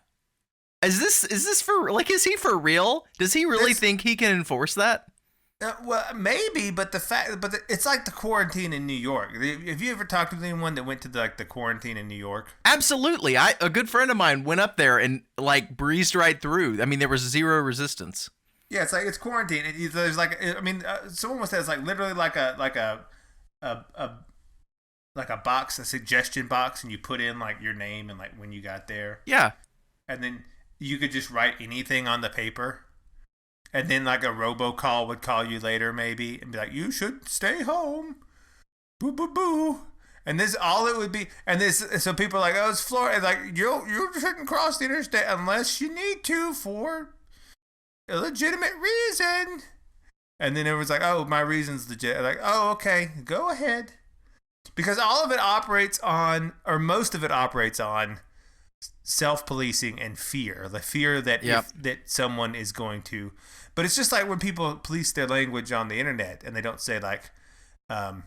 Is this for, like, is he for real? Does he really think he can enforce that? Well, maybe, but it's like the quarantine in New York. Have you ever talked to anyone that went to the quarantine in New York? Absolutely. A good friend of mine went up there and like breezed right through. I mean, there was zero resistance. Yeah, it's quarantine. There's someone was saying it's like literally like a box, a suggestion box, and you put in like your name and like when you got there. Yeah. And then you could just write anything on the paper. And then like a robocall would call you later maybe and be like, you should stay home. Boo boo boo. And this all it would be, and this, so people are like, oh, it's Florida. Like you shouldn't cross the interstate unless you need to for a legitimate reason. And then it was like, oh, my reason's legit. Like, oh, okay, go ahead. Because all of it operates on, or most of it operates on, self-policing and fear. The fear that that someone is going to. But it's just like when people police their language on the internet and they don't say like, or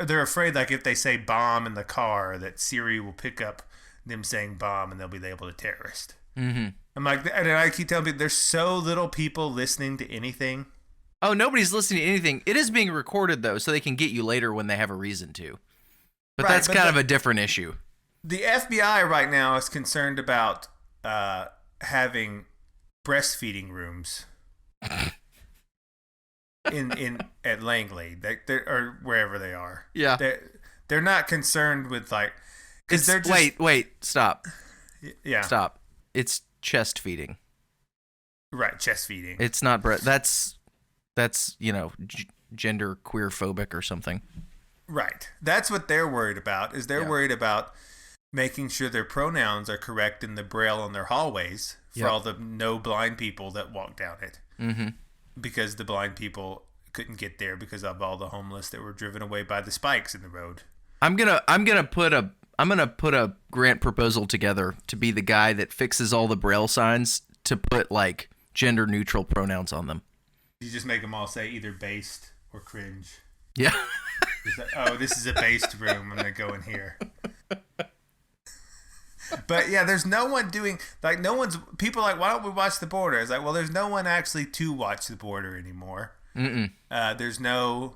they're afraid like if they say bomb in the car that Siri will pick up them saying bomb and they'll be labeled a terrorist. Mm-hmm. I'm like, and I keep telling people there's so little people listening to anything. Oh, nobody's listening to anything. It is being recorded though, so they can get you later when they have a reason to. But Right, that's but kind of a different issue. The FBI right now is concerned about having breastfeeding rooms in at Langley, or wherever they are. Yeah. They're not concerned with because they're just wait, stop. Yeah. Stop. It's chest feeding. Right, chest feeding. It's not that's gender queer phobic or something. Right. That's what they're worried about. They're worried about making sure their pronouns are correct in the braille on their hallways for all the no blind people that walk down it. Mm-hmm. Because the blind people couldn't get there because of all the homeless that were driven away by the spikes in the road. I'm gonna put a grant proposal together to be the guy that fixes all the braille signs to put like gender neutral pronouns on them. You just make them all say either based or cringe. Yeah. This is a based room. I'm gonna go in here. But yeah, there's no one doing people are like, why don't we watch the border? It's like, well, there's no one actually to watch the border anymore. There's no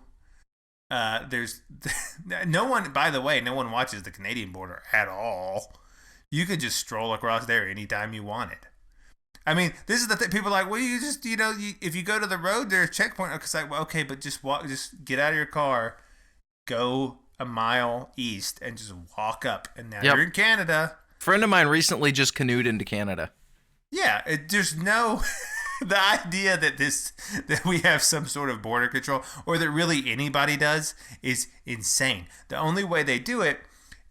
one, by the way, no one watches the Canadian border at all. You could just stroll across there anytime you wanted. I mean, this is the thing. People are like, well, you just, if you go to the road, there's a checkpoint. It's like, well, okay, but just get out of your car, go a mile east, and just walk up. And now you're in Canada. A friend of mine recently just canoed into Canada. Yeah, there's no... The idea that we have some sort of border control, or that really anybody does, is insane. The only way they do it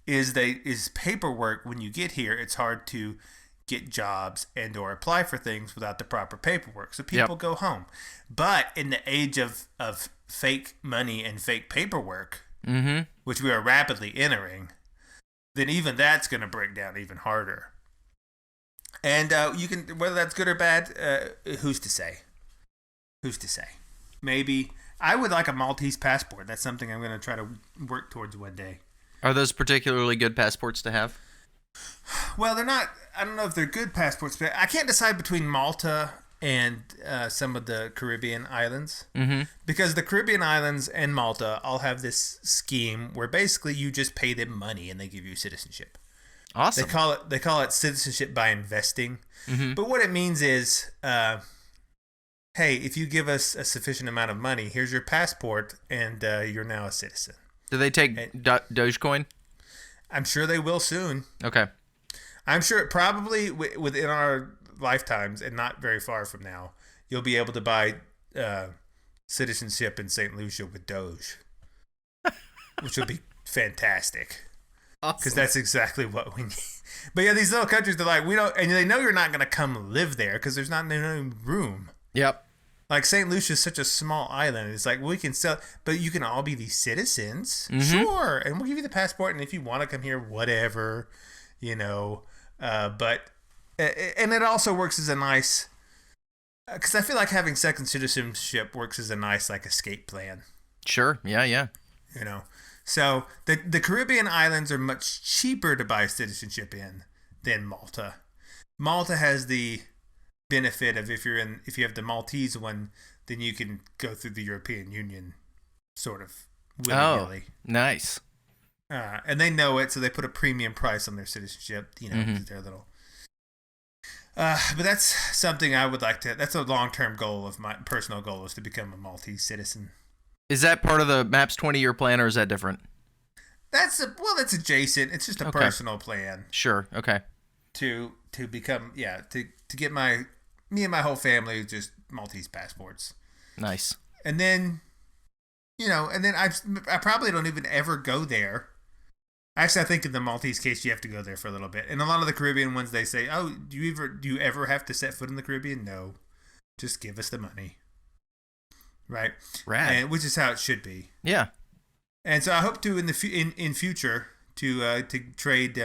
is paperwork. When you get here, it's hard to get jobs and or apply for things without the proper paperwork. So people go home. But in the age of fake money and fake paperwork, which we are rapidly entering, then even that's going to break down even harder. And you can, whether that's good or bad, who's to say? Who's to say? Maybe I would like a Maltese passport. That's something I'm going to try to work towards one day. Are those particularly good passports to have? Well, they're not. I don't know if they're good passports, but I can't decide between Malta and some of the Caribbean islands, because the Caribbean islands and Malta all have this scheme where basically you just pay them money and they give you citizenship. Awesome. They call it citizenship by investing. But what it means is, hey, if you give us a sufficient amount of money, here's your passport, and you're now a citizen. Do they take Dogecoin? I'm sure they will soon. Okay. I'm sure probably within our lifetimes, and not very far from now, you'll be able to buy citizenship in St. Lucia with Doge, which will be fantastic. Because that's exactly what we need. But yeah, these little countries, they're like, we don't, and they know you're not going to come live there because there's not no room. Yep. Like St. Lucia is such a small island. It's like, we can sell, but you can all be these citizens. Sure. And we'll give you the passport. And if you want to come here, whatever, but, and it also works as a nice, because I feel like having second citizenship works as a nice, like, escape plan. Sure. Yeah. So the Caribbean islands are much cheaper to buy citizenship in than Malta. Malta has the benefit of if you have the Maltese one, then you can go through the European Union sort of willy-nilly. Oh, nice. And they know it, so they put a premium price on their citizenship. Their little. But that's something I would like to. That's a long-term goal of my personal goal, is to become a Maltese citizen. Is that part of the MAPS 20-year plan, or is that different? That's adjacent. It's just a personal plan. Sure. Okay. To become to get me and my whole family just Maltese passports. Nice. And then, I probably don't even ever go there. Actually, I think in the Maltese case you have to go there for a little bit. And a lot of the Caribbean ones, they say, "Oh, do you ever have to set foot in the Caribbean?" No, just give us the money. Right. And which is how it should be. Yeah. And so I hope to in future to trade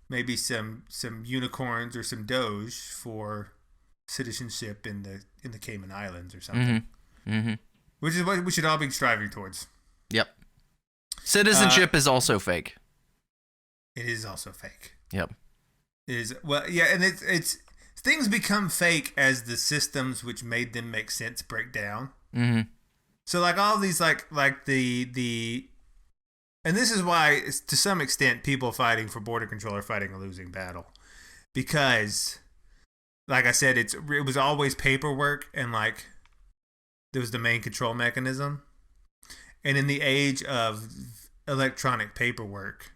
maybe some unicorns or some Doge for citizenship in the Cayman Islands or something. Which is what we should all be striving towards. Yep. Citizenship is also fake. It is also fake. Yep. It is, well, yeah, and it's things become fake as the systems which made them make sense break down. So like all these like the And this is why, to some extent, people fighting for border control are fighting a losing battle. Because, like I said, it was always paperwork, and like there was the main control mechanism. And in the age of electronic paperwork,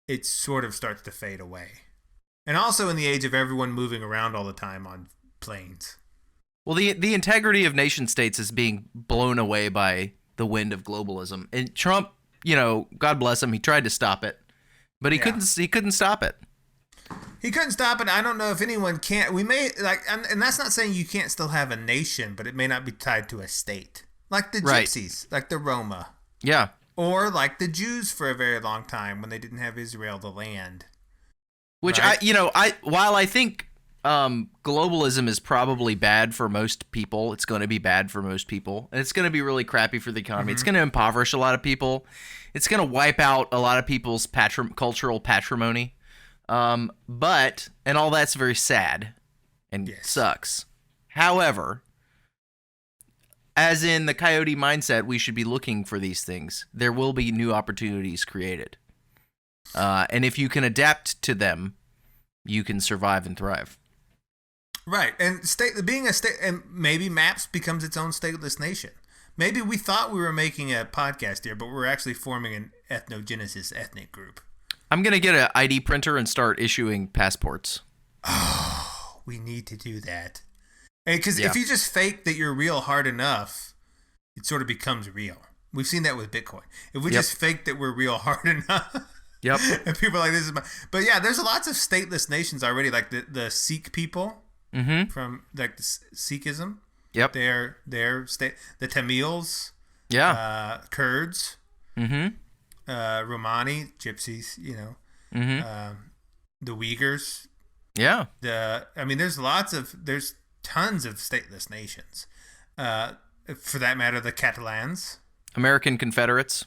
it sort of starts to fade away. And also in the age of everyone moving around all the time on planes. Well, the integrity of nation states is being blown away by the wind of globalism. And Trump, God bless him, he tried to stop it, but he couldn't stop it. He couldn't stop it. I don't know if anyone can. We may and that's not saying you can't still have a nation, but it may not be tied to a state. Like the Gypsies, like the Roma. Yeah. Or like the Jews for a very long time when they didn't have Israel, the land. Which right? while I think globalism is probably bad for most people, it's going to be bad for most people, and it's going to be really crappy for the economy. It's going to impoverish a lot of people. It's going to wipe out a lot of people's cultural patrimony. But all that's very sad and sucks. However, as in the coyote mindset, we should be looking for these things. There will be new opportunities created. And if you can adapt to them, you can survive and thrive. Right. And being a state, and maybe MAPS becomes its own stateless nation. Maybe we thought we were making a podcast here, but we're actually forming an ethnogenesis ethnic group. I'm going to get an ID printer and start issuing passports. Oh, we need to do that. Because if you just fake that you're real hard enough, it sort of becomes real. We've seen that with Bitcoin. If we just fake that we're real hard enough, and people are like, this is my... But yeah, there's lots of stateless nations already, like the Sikh people from like the Sikhism. Yep. They're state. The Tamils. Yeah. Kurds. Romani, Gypsies, the Uyghurs. Yeah. There's tons of stateless nations. For that matter, the Catalans. American Confederates.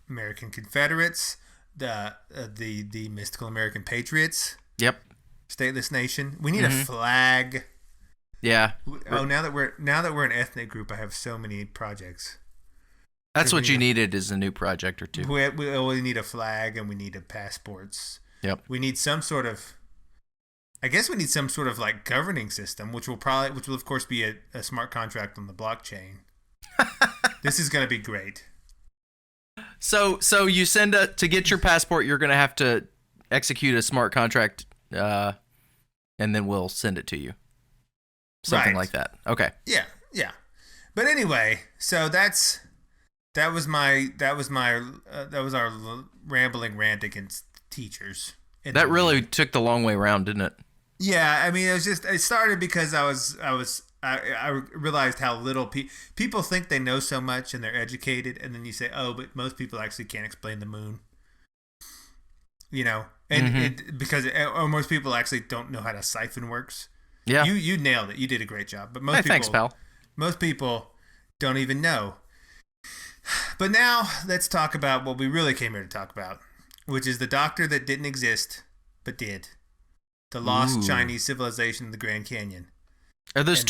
The mystical American Patriots. Yep. Stateless nation. We need a flag. Yeah. Oh, now that we're an ethnic group, I have so many projects. That's what you needed is a new project or two. We need a flag and we need passports. Yep. We need some sort of, like governing system, which will of course be a smart contract on the blockchain. This is going to be great. So you to get your passport, you're going to have to execute a smart contract, and then we'll send it to you. Something like that. Okay. Yeah. But anyway, so that was our rambling rant against teachers. That really took the long way around, didn't it? Yeah, I mean, it started because I realized how little people think they know so much and they're educated, and then you say, oh, but most people actually can't explain the moon. Because most people actually don't know how a siphon works. Yeah, you nailed it. You did a great job. But thanks, pal. Most people don't even know. But now let's talk about what we really came here to talk about, which is the doctor that didn't exist but did. The lost Chinese civilization of the Grand Canyon. Are those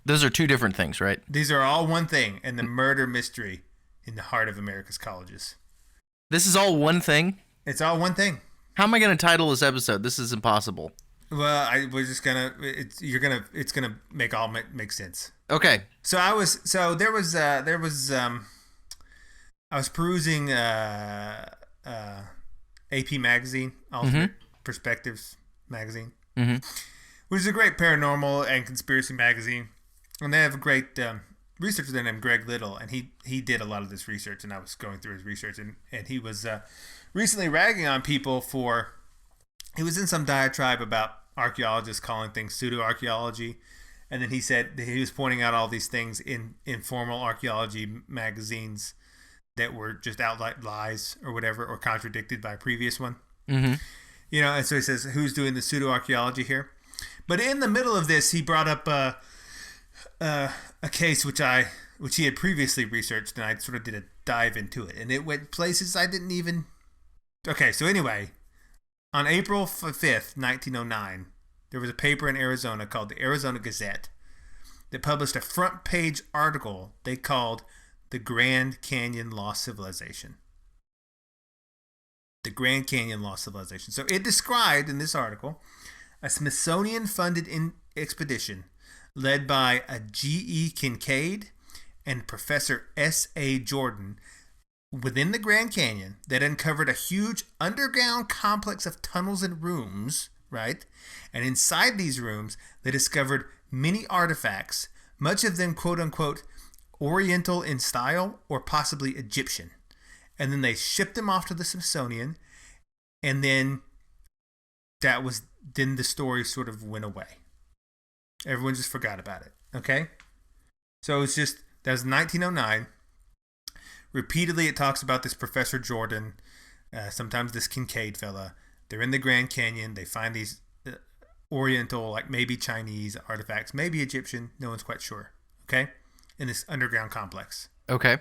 those are two different things, right? These are all one thing, and the murder mystery in the heart of America's colleges. This is all one thing? It's all one thing. How am I going to title this episode? This is impossible. Well, it's gonna make sense. Okay. So I was perusing AP magazine, Ultimate Perspectives magazine, which is a great paranormal and conspiracy magazine, and they have a great researcher there named Greg Little, and he did a lot of this research, and I was going through his research, and he was recently ragging on people he was in some diatribe about archaeologists calling things pseudo-archaeology, and then he said that he was pointing out all these things in formal archaeology magazines that were just outright lies or whatever, or contradicted by a previous one. And so he says, who's doing the pseudo-archaeology here? But in the middle of this, he brought up a case which he had previously researched, and I sort of did a dive into it, and it went places I didn't even... Okay, so anyway, on April 5th, 1909, there was a paper in Arizona called the Arizona Gazette that published a front page article they called The Grand Canyon Lost Civilization. the Grand Canyon Lost Civilization. So it described in this article a Smithsonian-funded expedition led by a G.E. Kincaid and Professor S.A. Jordan within the Grand Canyon that uncovered a huge underground complex of tunnels and rooms, right? And inside these rooms, they discovered many artifacts, much of them quote-unquote Oriental in style or possibly Egyptian. And then they shipped them off to the Smithsonian, and then the story sort of went away. Everyone just forgot about it, okay? So it's just, that was 1909. Repeatedly, it talks about this Professor Jordan, sometimes this Kincaid fella. They're in the Grand Canyon. They find these Oriental, like maybe Chinese artifacts, maybe Egyptian. No one's quite sure. Okay, in this underground complex. Okay.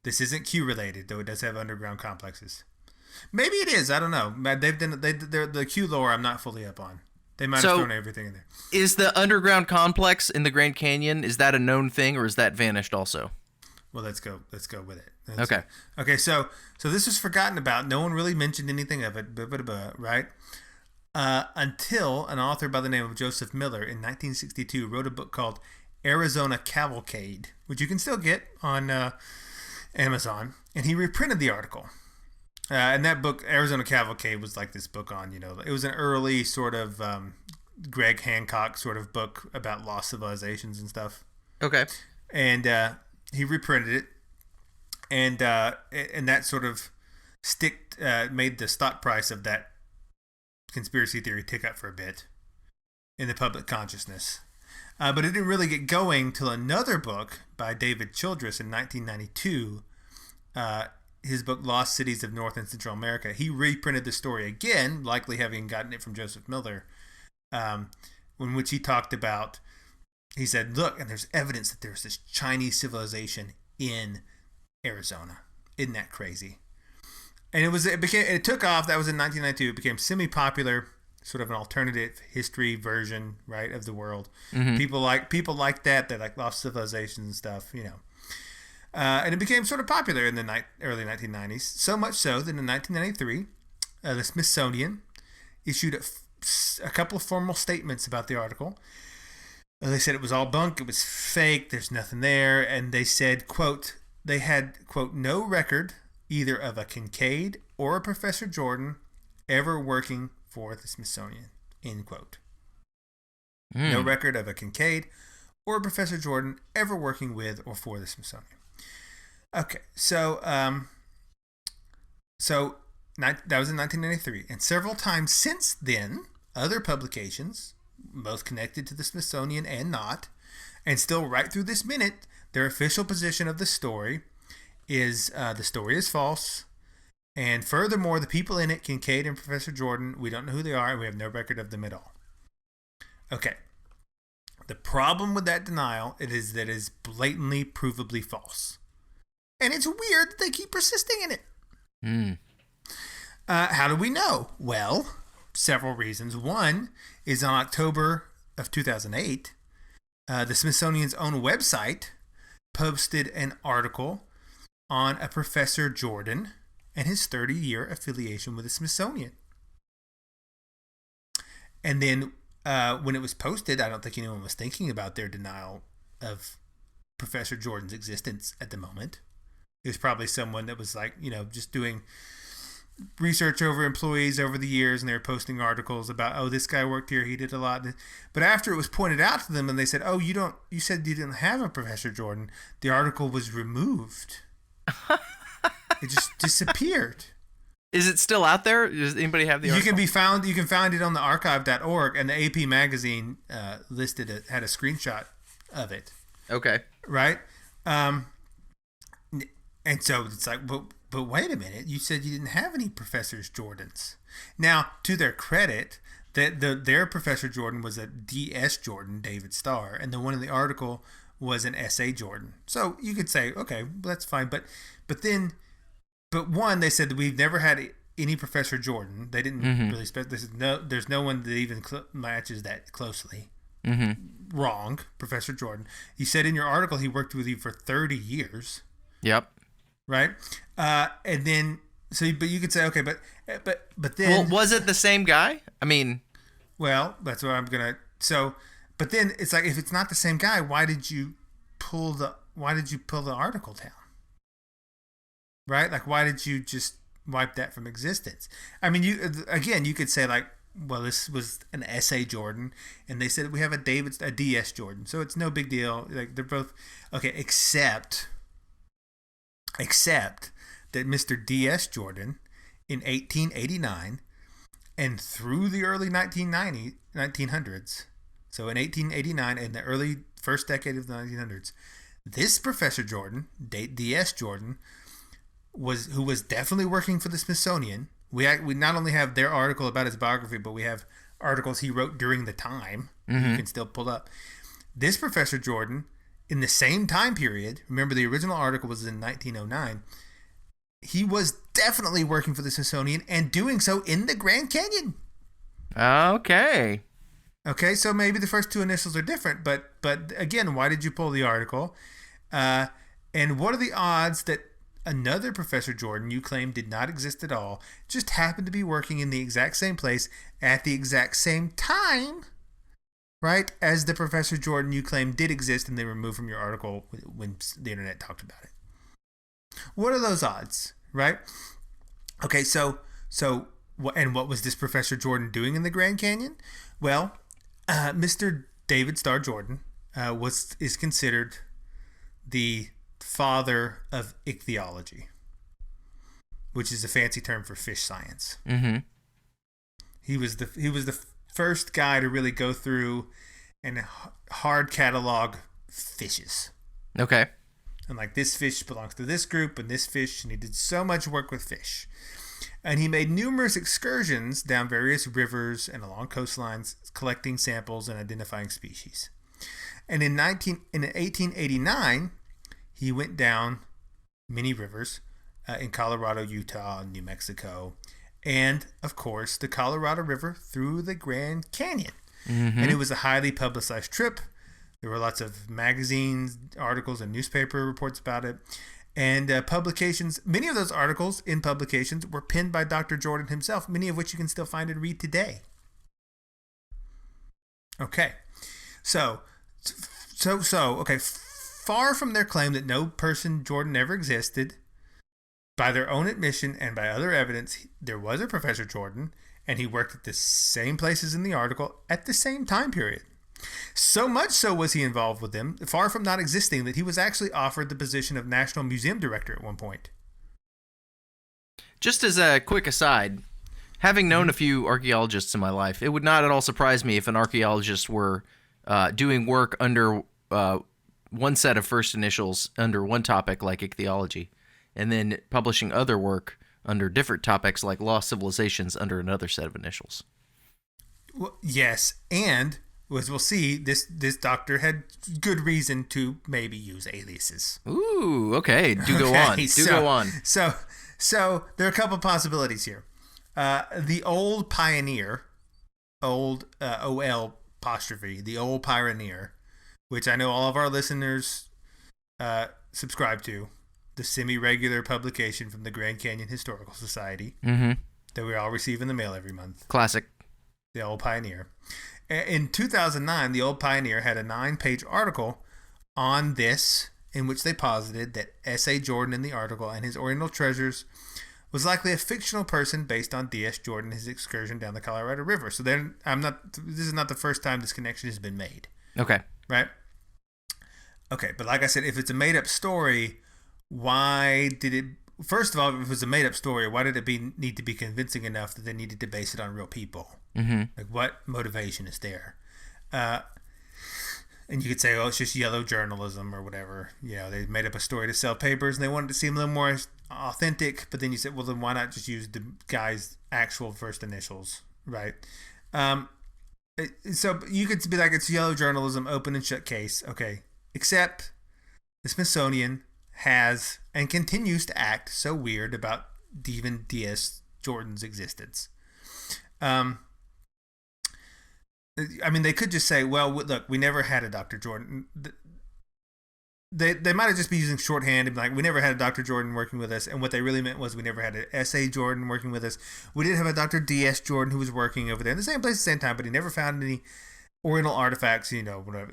This isn't Q related, though it does have underground complexes. Maybe it is. I don't know. They've done the Q lore. I'm not fully up on. They might have thrown everything in there. Is the underground complex in the Grand Canyon, is that a known thing, or is that vanished also? Well, let's go with it. Okay. So this was forgotten about. No one really mentioned anything of it, right? Until an author by the name of Joseph Miller in 1962 wrote a book called Arizona Cavalcade, which you can still get on Amazon, and he reprinted the article. And that book, Arizona Cavalcade, was like this book on, it was an early sort of Greg Hancock sort of book about lost civilizations and stuff. Okay. And he reprinted it, and that sort of made the stock price of that conspiracy theory tick up for a bit in the public consciousness. But it didn't really get going till another book by David Childress in 1992. His book Lost Cities of North and Central America. He reprinted the story again, likely having gotten it from Joseph Miller, in which he talked about. He said, "Look, and there's evidence that there's this Chinese civilization in Arizona. Isn't that crazy?" And it took off. That was in 1992. It became semi-popular, sort of an alternative history version, right, of the world. Mm-hmm. People like that. They like lost civilizations and stuff, and it became sort of popular in the early 1990s. So much so that in 1993, the Smithsonian issued a couple of formal statements about the article. They said it was all bunk, it was fake, there's nothing there, and they said, quote, they had, quote, no record either of a Kincaid or a Professor Jordan ever working for the Smithsonian, end quote. No record of a Kincaid or a Professor Jordan ever working with or for the Smithsonian. Okay, so that was in 1993, and several times since then, other publications, both connected to the Smithsonian and not, and still right through this minute, their official position of the story is the story is false, and furthermore, the people in it, Kincaid and Professor Jordan, we don't know who they are, and we have no record of them at all. Okay, the problem with that denial is that it is blatantly, provably false. And it's weird that they keep persisting in it. How do we know? Well, several reasons. One is on October of 2008, the Smithsonian's own website posted an article on a Professor Jordan and his 30-year affiliation with the Smithsonian. And then when it was posted, I don't think anyone was thinking about their denial of Professor Jordan's existence at the moment. It was probably someone that was like, just doing research over employees over the years, and they were posting articles about, oh, this guy worked here, he did a lot. But after it was pointed out to them and they said, oh, you said you didn't have a Professor Jordan, the article was removed. It just disappeared. Is it still out there? Does anybody have the article? You can find it on the archive.org, and the AP magazine had a screenshot of it. Okay. Right? And so it's like, but wait a minute, you said you didn't have any Professors Jordans. Now, to their credit, their Professor Jordan was a D.S. Jordan, David Starr, and the one in the article was an S.A. Jordan. So you could say, okay, that's fine. But one, they said that we've never had any Professor Jordan. They didn't really there's no one that even matches that closely. Wrong, Professor Jordan. You said in your article he worked with you for 30 years. Yep. Right? And then So, but you could say, okay, but Well, then, was it the same guy? I mean, well, that's what I'm gonna. So, but then it's like, if it's not the same guy, why did you pull the article down? Right? Like, why did you just wipe that from existence? I mean, you could say like, well, this was an S.A. Jordan, and they said we have a D.S. Jordan, so it's no big deal. Like, they're both okay, except that Mr. D.S. Jordan in 1889 and through the early 1900s, so in 1889 and the early first decade of the 1900s, this Professor Jordan, D.S. Jordan, who was definitely working for the Smithsonian. We not only have their article about his biography, but we have articles he wrote during the time. You can still pull up. This Professor Jordan, in the same time period, remember the original article was in 1909, he was definitely working for the Smithsonian and doing so in the Grand Canyon. okay. Okay, so maybe the first two initials are different, but again, why did you pull the article? And what are the odds that another Professor Jordan you claim did not exist at all just happened to be working in the exact same place at the exact same time, right, as the Professor Jordan you claim did exist and they removed from your article when the internet talked about it? What are those odds, right? Okay, so what was this Professor Jordan doing in the Grand Canyon? Well, Mr. David Starr Jordan is considered the father of ichthyology, which is a fancy term for fish science. Mm-hmm. He was the first guy to really go through and hard catalog fishes. Okay. And like, this fish belongs to this group and this fish, and he did so much work with fish. And he made numerous excursions down various rivers and along coastlines, collecting samples and identifying species. And in 1889, he went down many rivers in Colorado, Utah, and New Mexico, and of course the Colorado River through the Grand Canyon. Mm-hmm. And it was a highly publicized trip. There were lots of magazines, articles, and newspaper reports about it. And publications, many of those articles in publications were penned by Dr. Jordan himself, many of which you can still find and read today. Okay. So, okay. Far from their claim that no person Jordan ever existed, by their own admission and by other evidence, there was a Professor Jordan, and he worked at the same places in the article at the same time period. So much so was he involved with them, far from not existing, that he was actually offered the position of National Museum Director at one point. Just as a quick aside, having known a few archaeologists in my life, it would not at all surprise me if an archaeologist were doing work under one set of first initials under one topic like ichthyology, and then publishing other work under different topics like lost civilizations under another set of initials. Well, yes, and as we'll see, this doctor had good reason to maybe use aliases. Ooh, okay. Go on. Go on. So there are a couple possibilities here. The old pioneer, OL apostrophe, the old pioneer, which I know all of our listeners subscribe to, the semi-regular publication from the Grand Canyon Historical Society that we all receive in the mail every month. Classic. The Old Pioneer. In 2009, the Old Pioneer had a 9-page article on this, in which they posited that S.A. Jordan in the article and his Oriental treasures was likely a fictional person based on D.S. Jordan and his excursion down the Colorado River. So then, this is not the first time this connection has been made. Okay. Right? Okay, but like I said, if it's a made-up story, why did it... First of all, if it was a made-up story, why did it need to be convincing enough that they needed to base it on real people? Mm-hmm. Like, what motivation is there? And you could say, oh, it's just yellow journalism or whatever. You know, they made up a story to sell papers and they wanted to seem a little more authentic. But then you said, well, then why not just use the guy's actual first initials, right? So you could be like, it's yellow journalism, open and shut case. Okay. Except the Smithsonian has and continues to act so weird about even D.S. Jordan's existence. I mean, they could just say, well, look, we never had a Dr. Jordan. they might have just been using shorthand and like, we never had a Dr. Jordan working with us, and what they really meant was we never had an S.A. Jordan working with us. We did have a Dr. D.S. Jordan who was working over there in the same place at the same time, but he never found any Oriental artifacts, whatever.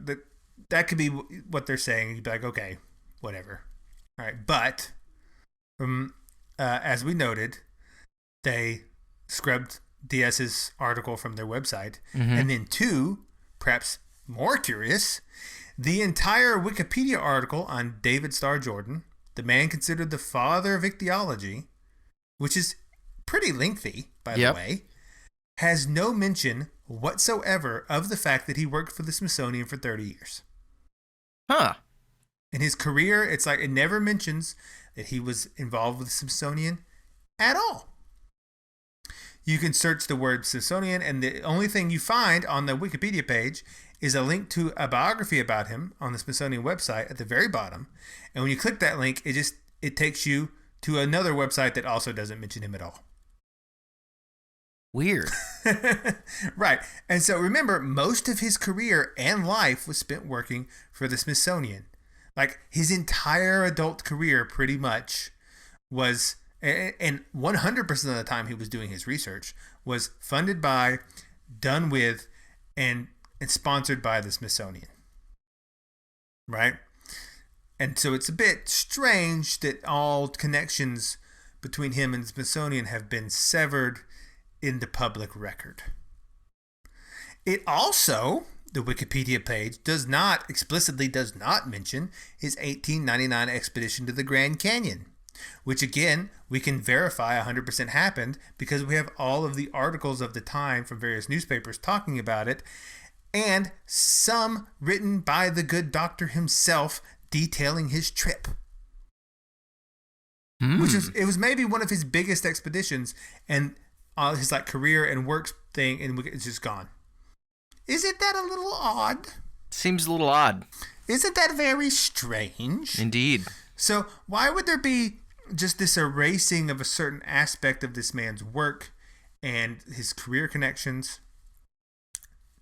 That could be what they're saying. You'd be like, okay, whatever. All right, but as we noted, they scrubbed DS's article from their website, and then two, perhaps more curious, the entire Wikipedia article on David Starr Jordan, the man considered the father of ichthyology, which is pretty lengthy, by the way, has no mention whatsoever of the fact that he worked for the Smithsonian for 30 years. Huh. In his career, it's like it never mentions that he was involved with the Smithsonian at all. You can search the word Smithsonian, and the only thing you find on the Wikipedia page is a link to a biography about him on the Smithsonian website at the very bottom. And when you click that link, it takes you to another website that also doesn't mention him at all. Weird. Right. And so remember, most of his career and life was spent working for the Smithsonian. Like his entire adult career pretty much was, and 100% of the time he was doing his research, was funded by, done with, and sponsored by the Smithsonian. Right? And so it's a bit strange that all connections between him and the Smithsonian have been severed in the public record. It also, the Wikipedia page explicitly does not mention his 1899 expedition to the Grand Canyon, which again, we can verify 100% happened because we have all of the articles of the time from various newspapers talking about it, and some written by the good doctor himself detailing his trip. It was maybe one of his biggest expeditions, and his like career and work thing, and it's just gone. Isn't that a little odd? Seems a little odd. Isn't that very strange? Indeed. So why would there be just this erasing of a certain aspect of this man's work and his career connections?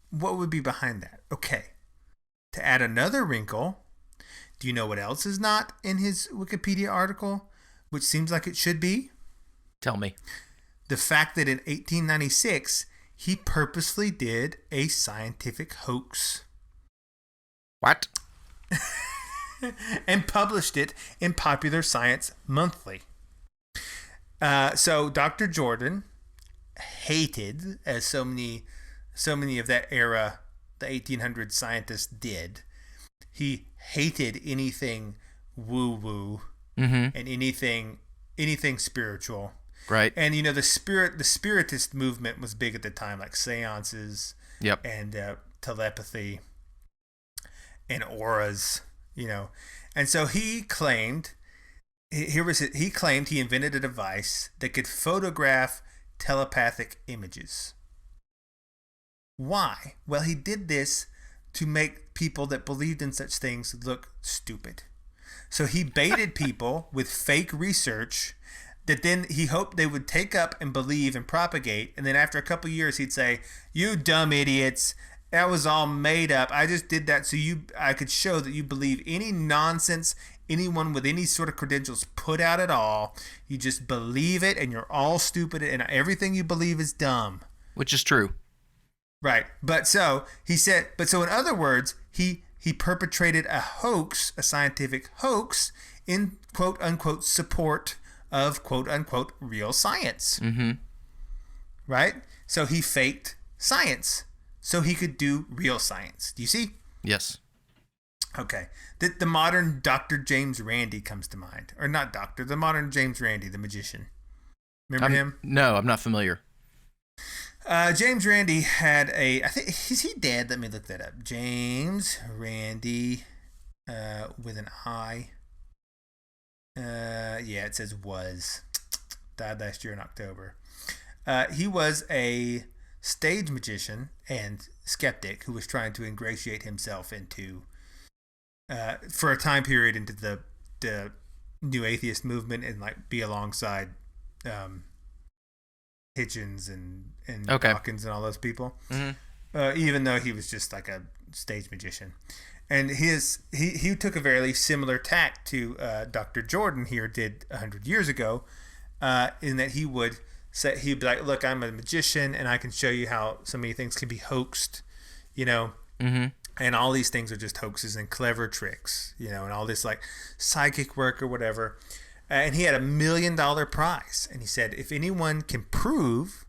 What would be behind that? Okay. To add another wrinkle, do you know what else is not in his Wikipedia article, which seems like it should be? Tell me. The fact that in 1896, he purposely did a scientific hoax. What? And published it in Popular Science Monthly. So Dr. Jordan hated, as so many of that era, the 1800s scientists did. He hated anything woo-woo and anything spiritual. Right. And the spiritist movement was big at the time, like seances, and telepathy and auras, And so he claimed he invented a device that could photograph telepathic images. Why? Well, he did this to make people that believed in such things look stupid. So he baited people with fake research that then he hoped they would take up and believe and propagate. And then after a couple of years, he'd say, "You dumb idiots, that was all made up. I just did that so I could show that you believe any nonsense anyone with any sort of credentials put out at all. You just believe it, and you're all stupid, and everything you believe is dumb." Which is true. Right. But so in other words, he perpetrated a hoax, a scientific hoax, in quote unquote support of quote unquote real science. Right? So he faked science so he could do real science. Do you see? Yes. Okay. The modern Dr. James Randi comes to mind. Or not doctor, the modern James Randi, the magician. Remember him? No, I'm not familiar. James Randi had I think, is he dead? Let me look that up. James Randi, with an I. Yeah, it says was. Died last year in October. He was a stage magician and skeptic who was trying to ingratiate himself into, for a time period, into the new atheist movement and like be alongside Hitchens and Dawkins and all those people. Even though he was just like a stage magician. And he took a very similar tack to Dr. Jordan here did 100 years ago, in that he'd be like, look, I'm a magician and I can show you how so many things can be hoaxed, Mm-hmm. and all these things are just hoaxes and clever tricks, and all this like psychic work or whatever. And he had $1 million prize, and he said, if anyone can prove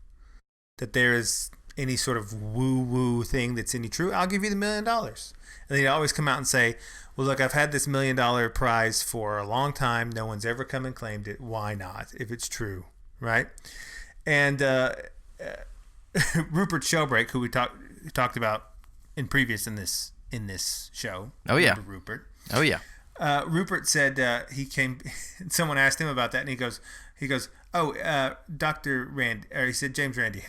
that there is any sort of woo-woo thing that's any true, I'll give you the $1 million. And he'd always come out and say, well, look, I've had this $1 million prize for a long time. No one's ever come and claimed it. Why not, if it's true, right? And Rupert Sheldrake, who we talked about in this show. Oh, yeah. Remember Rupert. Oh, yeah. Rupert said he came. Someone asked him about that, and he goes, oh, Dr. Rand, or he said James Randi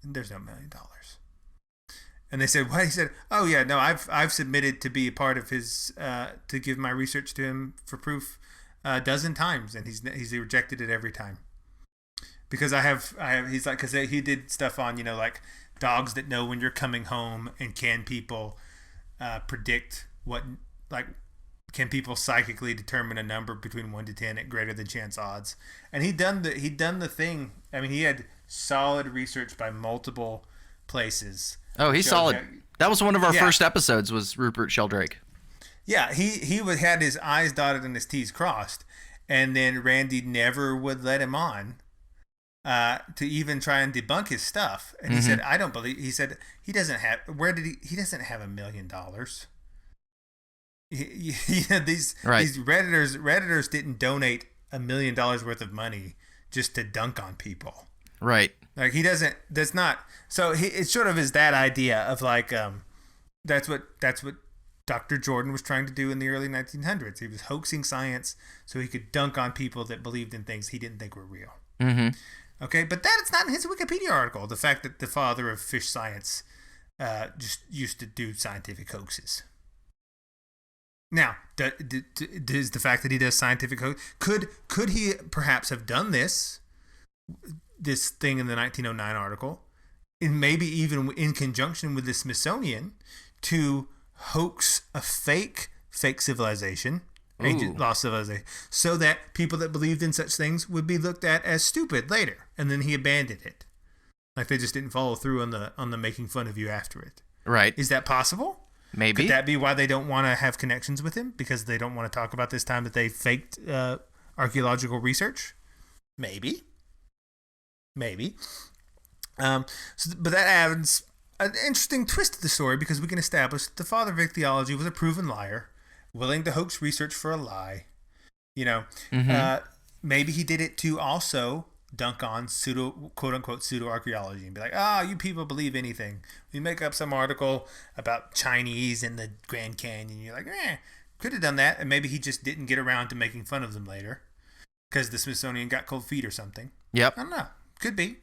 there's no $1 million. And they said, what? He said, oh yeah, no, I've submitted to be a part of his to give my research to him for proof a dozen times, and he's rejected it every time. Because he's like, because he did stuff on like dogs that know when you're coming home, and can people predict what, like, can people psychically determine a number between 1 to 10 at greater than chance odds? And he'd done the thing. I mean, he had solid research by multiple places. Oh, he's solid. That was one of our first episodes, was Rupert Sheldrake. Yeah, he had his I's dotted and his T's crossed, and then Randy never would let him on to even try and debunk his stuff. And he said, I don't believe. He said he doesn't have. He doesn't have $1 million. These Redditors didn't donate $1 million worth of money just to dunk on people. Right. Like, he doesn't. That's not. So it sort of is that idea of like, that's what Dr. Jordan was trying to do in the early 1900s. He was hoaxing science so he could dunk on people that believed in things he didn't think were real. Mm-hmm. Okay, but that's not in his Wikipedia article. The fact that the father of fish science just used to do scientific hoaxes. Now, does the fact that he does scientific hoax, could he perhaps have done this thing in the 1909 article, and maybe even in conjunction with the Smithsonian, to hoax a fake civilization, ancient lost civilization, so that people that believed in such things would be looked at as stupid later, and then he abandoned it, like they just didn't follow through on the making fun of you after it. Right? Is that possible? Maybe. Could that be why they don't want to have connections with him, because they don't want to talk about this time that they faked archaeological research? Maybe. But that adds an interesting twist to the story, because we can establish that the father of ichthyology was a proven liar, willing to hoax research for a lie. Maybe he did it to also dunk on quote unquote pseudo archaeology and be like, you people believe anything. We make up some article about Chinese in the Grand Canyon. You're like, could have done that. And maybe he just didn't get around to making fun of them later because the Smithsonian got cold feet or something. Yep. I don't know. Could be.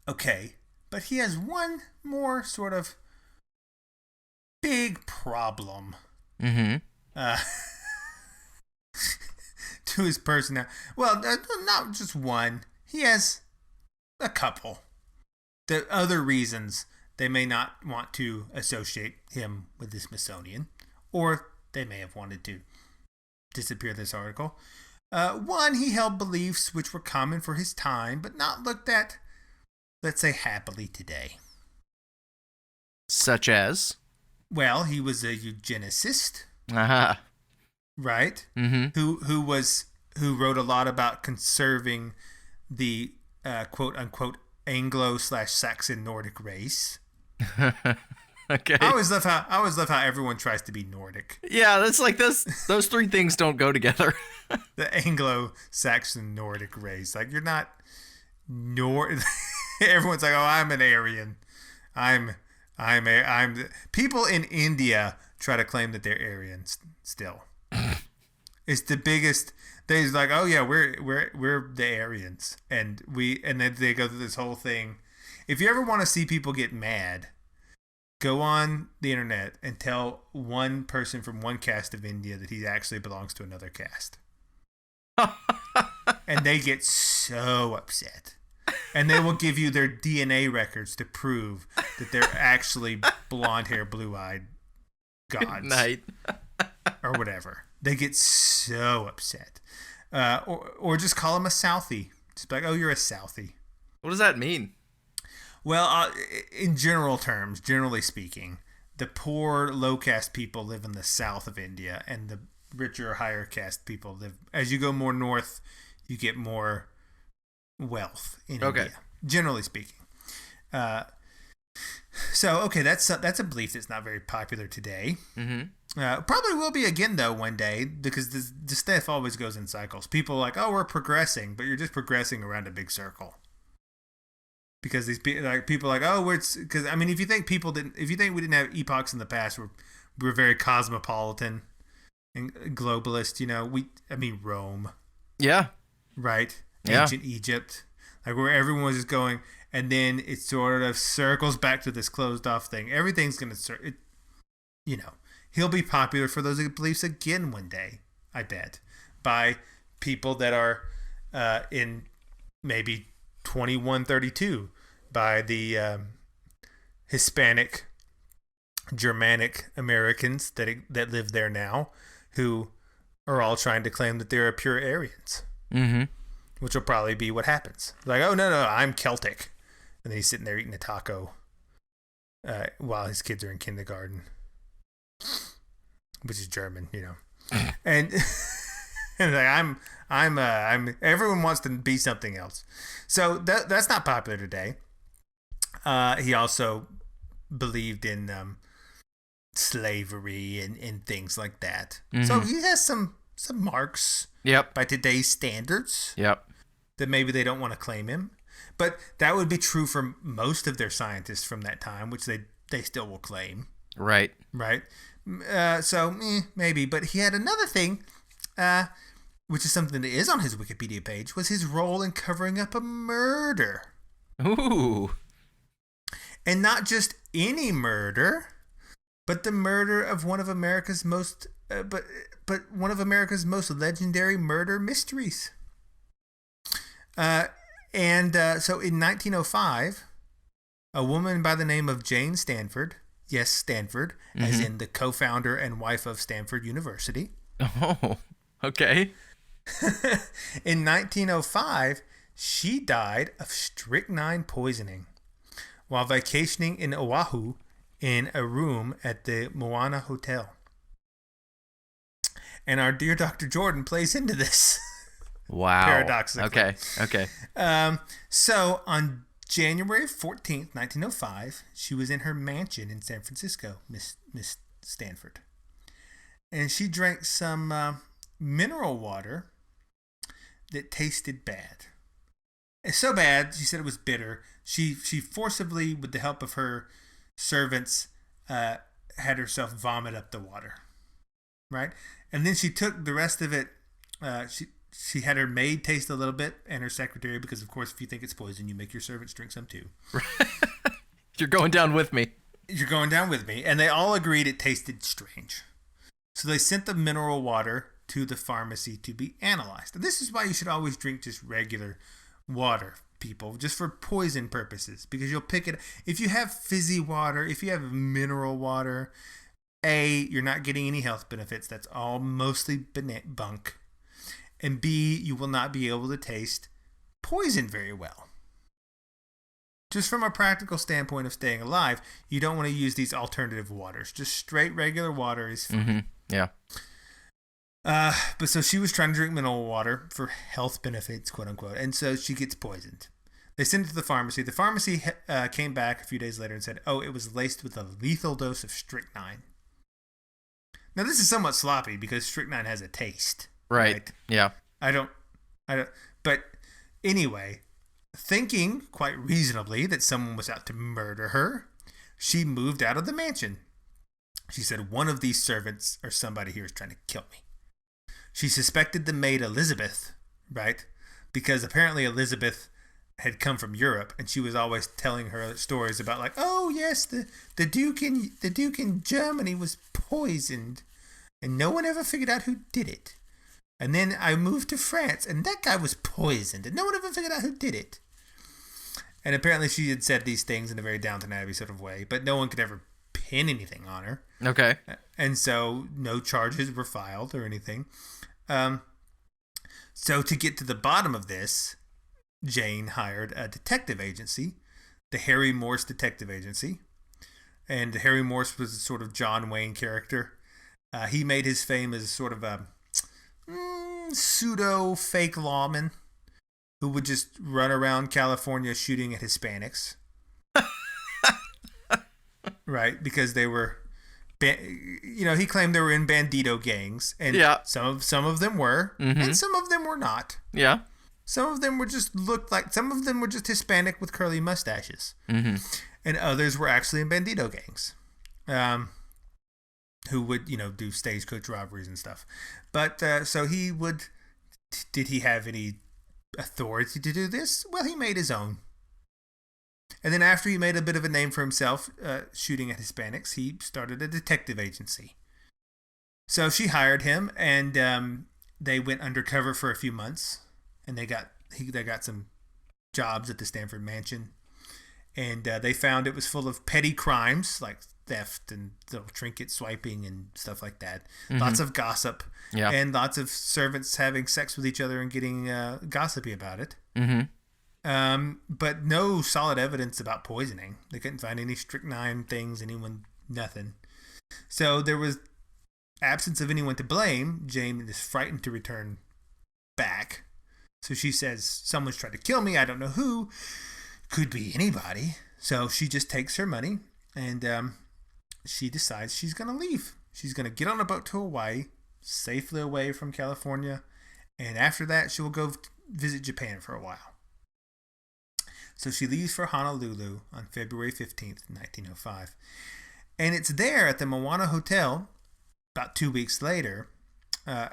Okay. But he has one more sort of big problem. Mm-hmm. To his personality. Well, not just one. He has a couple. The other reasons they may not want to associate him with the Smithsonian, or they may have wanted to disappear this article. One, he held beliefs which were common for his time, but not looked at, let's say, happily today. Such as? Well, he was a eugenicist. Uh-huh. Right? Mm-hmm. Who wrote a lot about conserving the quote unquote Anglo/Saxon Nordic race. Okay. I always love how everyone tries to be Nordic. Yeah, that's like those three things don't go together. The Anglo-Saxon Nordic race. Like, you're not Everyone's like, oh, I'm an Aryan. I'm people in India try to claim that they're Aryans still. It's the biggest. They're like, oh yeah, we're the Aryans, and then they go through this whole thing. If you ever want to see people get mad, go on the internet and tell one person from one caste of India that he actually belongs to another caste, and they get so upset And they will give you their DNA records to prove that they're actually blonde hair, blue-eyed gods. Good night. Or whatever. They get so upset. Or just call them a Southie. Just be like, oh, you're a Southie. What does that mean? Well, in general terms, generally speaking, the poor, low-caste people live in the south of India, and the richer, higher-caste people live... As you go more north, you get more wealth in India, generally speaking. So that's a belief that's not very popular today. Mm-hmm. Probably will be again though one day, because this stuff always goes in cycles. People are like, oh, we're progressing, but you're just progressing around a big circle. Because these people are like, oh, because I mean, if you think we didn't have epochs in the past, we're very cosmopolitan and globalist. Rome. Yeah. Right. Yeah. Ancient Egypt, like where everyone was just going, and then it sort of circles back to this closed off thing. Everything's gonna, he'll be popular for those beliefs again one day, I bet, by people that are in maybe 2132, by the Hispanic, Germanic Americans that live there now, who are all trying to claim that they're pure Aryans. Mm-hmm. Which will probably be what happens. Like, oh, no, I'm Celtic. And then he's sitting there eating a taco while his kids are in kindergarten, which is German, And, and like, I'm everyone wants to be something else. So that's not popular today. He also believed in slavery and things like that. Mm-hmm. So he has some marks. Yep. By today's standards. Yep. That maybe they don't want to claim him. But that would be true for most of their scientists from that time, which they still will claim. Right. Right. Maybe. But he had another thing, which is something that is on his Wikipedia page, was his role in covering up a murder. Ooh. And not just any murder, but the murder of one of America's most... But one of America's most legendary murder mysteries. So in 1905, a woman by the name of Jane Stanford, yes, Stanford, mm-hmm. as in the co-founder and wife of Stanford University. Oh, okay. In 1905, she died of strychnine poisoning while vacationing in Oahu in a room at the Moana Hotel. And our dear Dr. Jordan plays into this. Wow. Paradoxically. Okay. So on January 14th, 1905, she was in her mansion in San Francisco, Miss Stanford. And she drank some mineral water that tasted bad. It's so bad, she said it was bitter. She forcibly, with the help of her servants, had herself vomit up the water. Right? And then she took the rest of it. She had her maid taste a little bit, and her secretary, because of course, if you think it's poison, you make your servants drink some too. You're going down with me. And they all agreed it tasted strange. So they sent the mineral water to the pharmacy to be analyzed. And this is why you should always drink just regular water, people, just for poison purposes, because you'll pick it. If you have fizzy water, if you have mineral water, A, you're not getting any health benefits. That's all mostly bunk. And B, you will not be able to taste poison very well. Just from a practical standpoint of staying alive, you don't want to use these alternative waters. Just straight regular water is fine. Mm-hmm. Yeah. But so she was trying to drink mineral water for health benefits, quote unquote, and so she gets poisoned. They sent it to the pharmacy. The pharmacy came back a few days later and said, oh, it was laced with a lethal dose of strychnine. Now, this is somewhat sloppy because strychnine has a taste. Right. Yeah. I don't. But anyway, thinking quite reasonably that someone was out to murder her, she moved out of the mansion. She said, one of these servants or somebody here is trying to kill me. She suspected the maid Elizabeth, right? Because apparently Elizabeth had come from Europe, and she was always telling her stories about, like, oh yes, the Duke in Germany was poisoned, and no one ever figured out who did it. And then I moved to France, and that guy was poisoned, and no one ever figured out who did it. And apparently she had said these things in a very Downton Abbey sort of way, but no one could ever pin anything on her. Okay. And so no charges were filed or anything. So to get to the bottom of this, Jane hired a detective agency, the Harry Morse Detective Agency. And Harry Morse was a sort of John Wayne character. He made his fame as sort of a pseudo fake lawman who would just run around California shooting at Hispanics. Right, because they were, he claimed they were in bandito gangs, and some of them were, and some of them were not. Yeah. Some of them were just some of them were just Hispanic with curly mustaches, and others were actually in bandito gangs, who would do stagecoach robberies and stuff. But so he would. Did he have any authority to do this? Well, he made his own. And then after he made a bit of a name for himself shooting at Hispanics, he started a detective agency. So she hired him, and they went undercover for a few months, and they got some jobs at the Stanford Mansion, and they found it was full of petty crimes like theft and little trinket swiping and stuff like that. Lots of gossip, and lots of servants having sex with each other and getting gossipy about it. But no solid evidence about poisoning. They couldn't find any strychnine things, nothing. So there was absence of anyone to blame. Jane is frightened to return back. So she says, someone's tried to kill me. I don't know who. Could be anybody. So she just takes her money and she decides she's going to leave. She's going to get on a boat to Hawaii, safely away from California. And after that, she will go visit Japan for a while. So she leaves for Honolulu on February 15th, 1905. And it's there at the Moana Hotel, about 2 weeks later,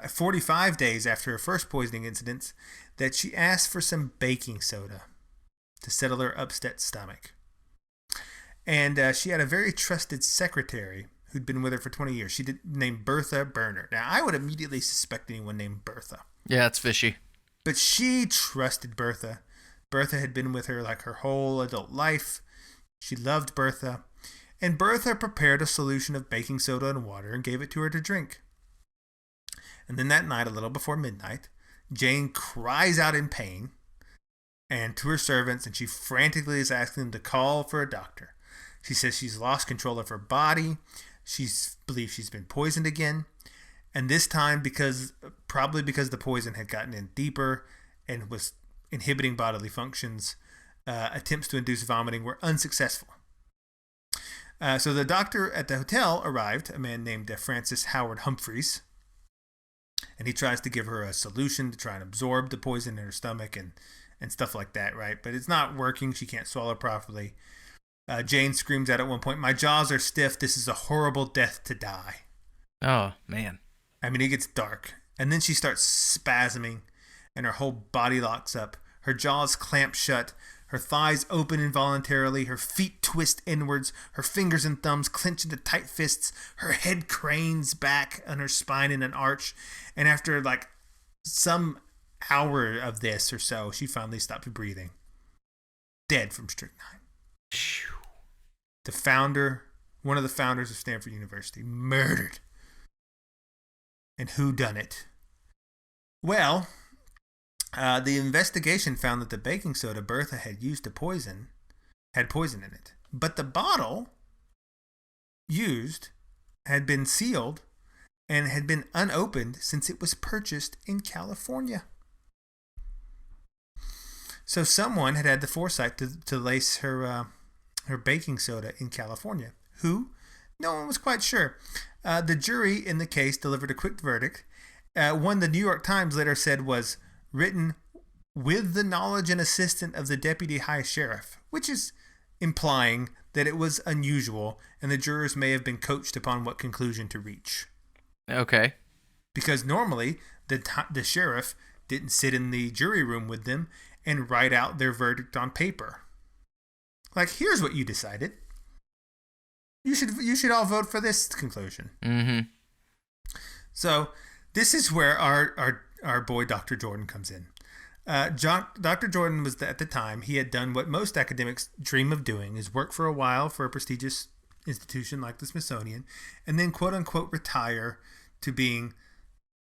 45 days after her first poisoning incidents, that she asked for some baking soda to settle her upset stomach. And she had a very trusted secretary who'd been with her for 20 years. Named Bertha Berner. Now, I would immediately suspect anyone named Bertha. Yeah, it's fishy. But she trusted Bertha. Bertha had been with her like her whole adult life. She loved Bertha. And Bertha prepared a solution of baking soda and water and gave it to her to drink. And then that night, a little before midnight, Jane cries out in pain and to her servants, and she frantically is asking them to call for a doctor. She says she's lost control of her body. She believes she's been poisoned again. And this time, probably because the poison had gotten in deeper and was inhibiting bodily functions, attempts to induce vomiting were unsuccessful. So the doctor at the hotel arrived, a man named Francis Howard Humphreys, and he tries to give her a solution to try and absorb the poison in her stomach and stuff like that, right? But it's not working. She can't swallow properly. Jane screams out at one point, "My jaws are stiff. This is a horrible death to die." Oh, man. I mean, it gets dark. And then she starts spasming, and her whole body locks up. Her jaws clamp shut. Her thighs open involuntarily. Her feet twist inwards. Her fingers and thumbs clench into tight fists. Her head cranes back on her spine in an arch. And after some hour of this or so, she finally stops breathing. Dead from strychnine. One of the founders of Stanford University, murdered. And who done it? Well, the investigation found that the baking soda Bertha had used to poison had poison in it. But the bottle used had been sealed and had been unopened since it was purchased in California. So someone had had the foresight to lace her baking soda in California. Who? No one was quite sure. The jury in the case delivered a quick verdict. One the New York Times later said was written with the knowledge and assistance of the deputy high sheriff, which is implying that it was unusual and the jurors may have been coached upon what conclusion to reach. Okay. Because normally the sheriff didn't sit in the jury room with them and write out their verdict on paper. Like, here's what you decided. You should all vote for this conclusion. Mm-hmm. So this is where our boy Dr. Jordan comes in. Dr. Jordan was, at the time, he had done what most academics dream of doing, is work for a while for a prestigious institution like the Smithsonian, and then quote unquote retire to being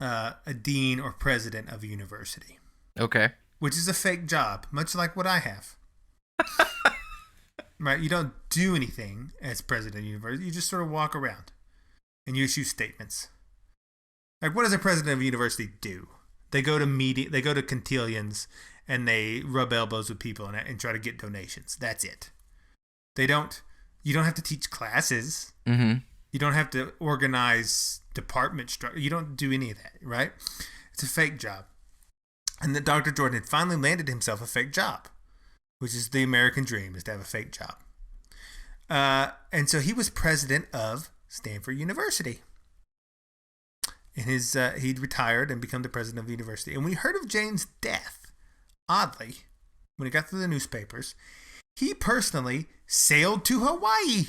a dean or president of a university. Okay. Which is a fake job, much like what I have. Right? You don't do anything as president of a university. You just sort of walk around and you issue statements. Like, what does a president of a university do? They go to cotillions and they rub elbows with people and try to get donations. That's it. You don't have to teach classes. Mm-hmm. You don't have to organize department structure. You don't do any of that, right? It's a fake job. And then Dr. Jordan had finally landed himself a fake job, which is the American dream, is to have a fake job. And so he was president of Stanford University. And he'd retired and become the president of the university. And when he heard of Jane's death, oddly, when it got through the newspapers, he personally sailed to Hawaii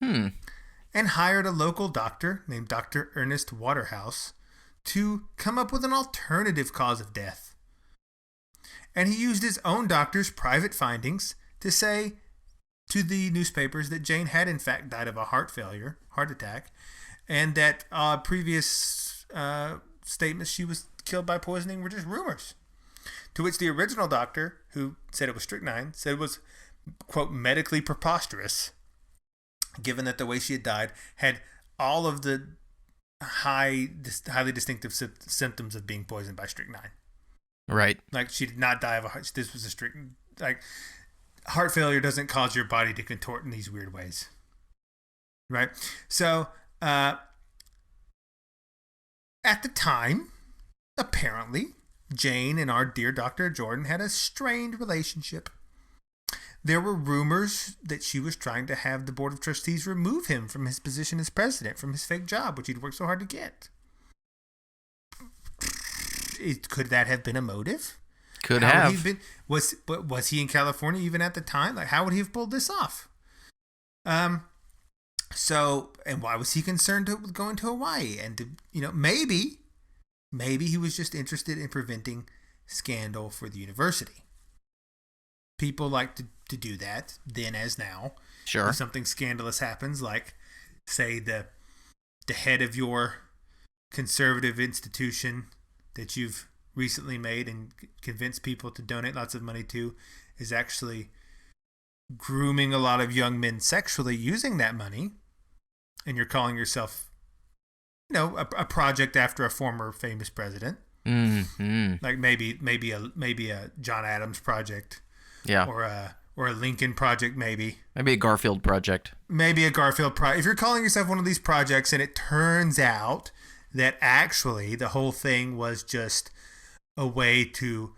and hired a local doctor named Dr. Ernest Waterhouse to come up with an alternative cause of death. And he used his own doctor's private findings to say to the newspapers that Jane had in fact died of a heart attack, and that previous statements she was killed by poisoning were just rumors. To which the original doctor, who said it was strychnine, said it was, quote, medically preposterous, given that the way she had died had all of the highly distinctive symptoms of being poisoned by strychnine. Right. Like, she did not die of a heart. This was a strychnine. Like, heart failure doesn't cause your body to contort in these weird ways. Right? So, at the time, apparently, Jane and our dear Dr. Jordan had a strained relationship. There were rumors that she was trying to have the Board of Trustees remove him from his position as president, from his fake job, which he'd worked so hard to get. Could that have been a motive? Could have. Was he in California even at the time? Like, how would he have pulled this off? So, and why was he concerned with going to Hawaii? And maybe he was just interested in preventing scandal for the university. People like to do that, then as now. Sure. If something scandalous happens, like, say, the head of your conservative institution that you've recently made and convinced people to donate lots of money to is actually grooming a lot of young men sexually using that money, and you're calling yourself, a project after a former famous president. Mm-hmm. Like maybe a John Adams project. Yeah. Or a Lincoln project, maybe. Maybe a Garfield project. If you're calling yourself one of these projects and it turns out that actually the whole thing was just a way to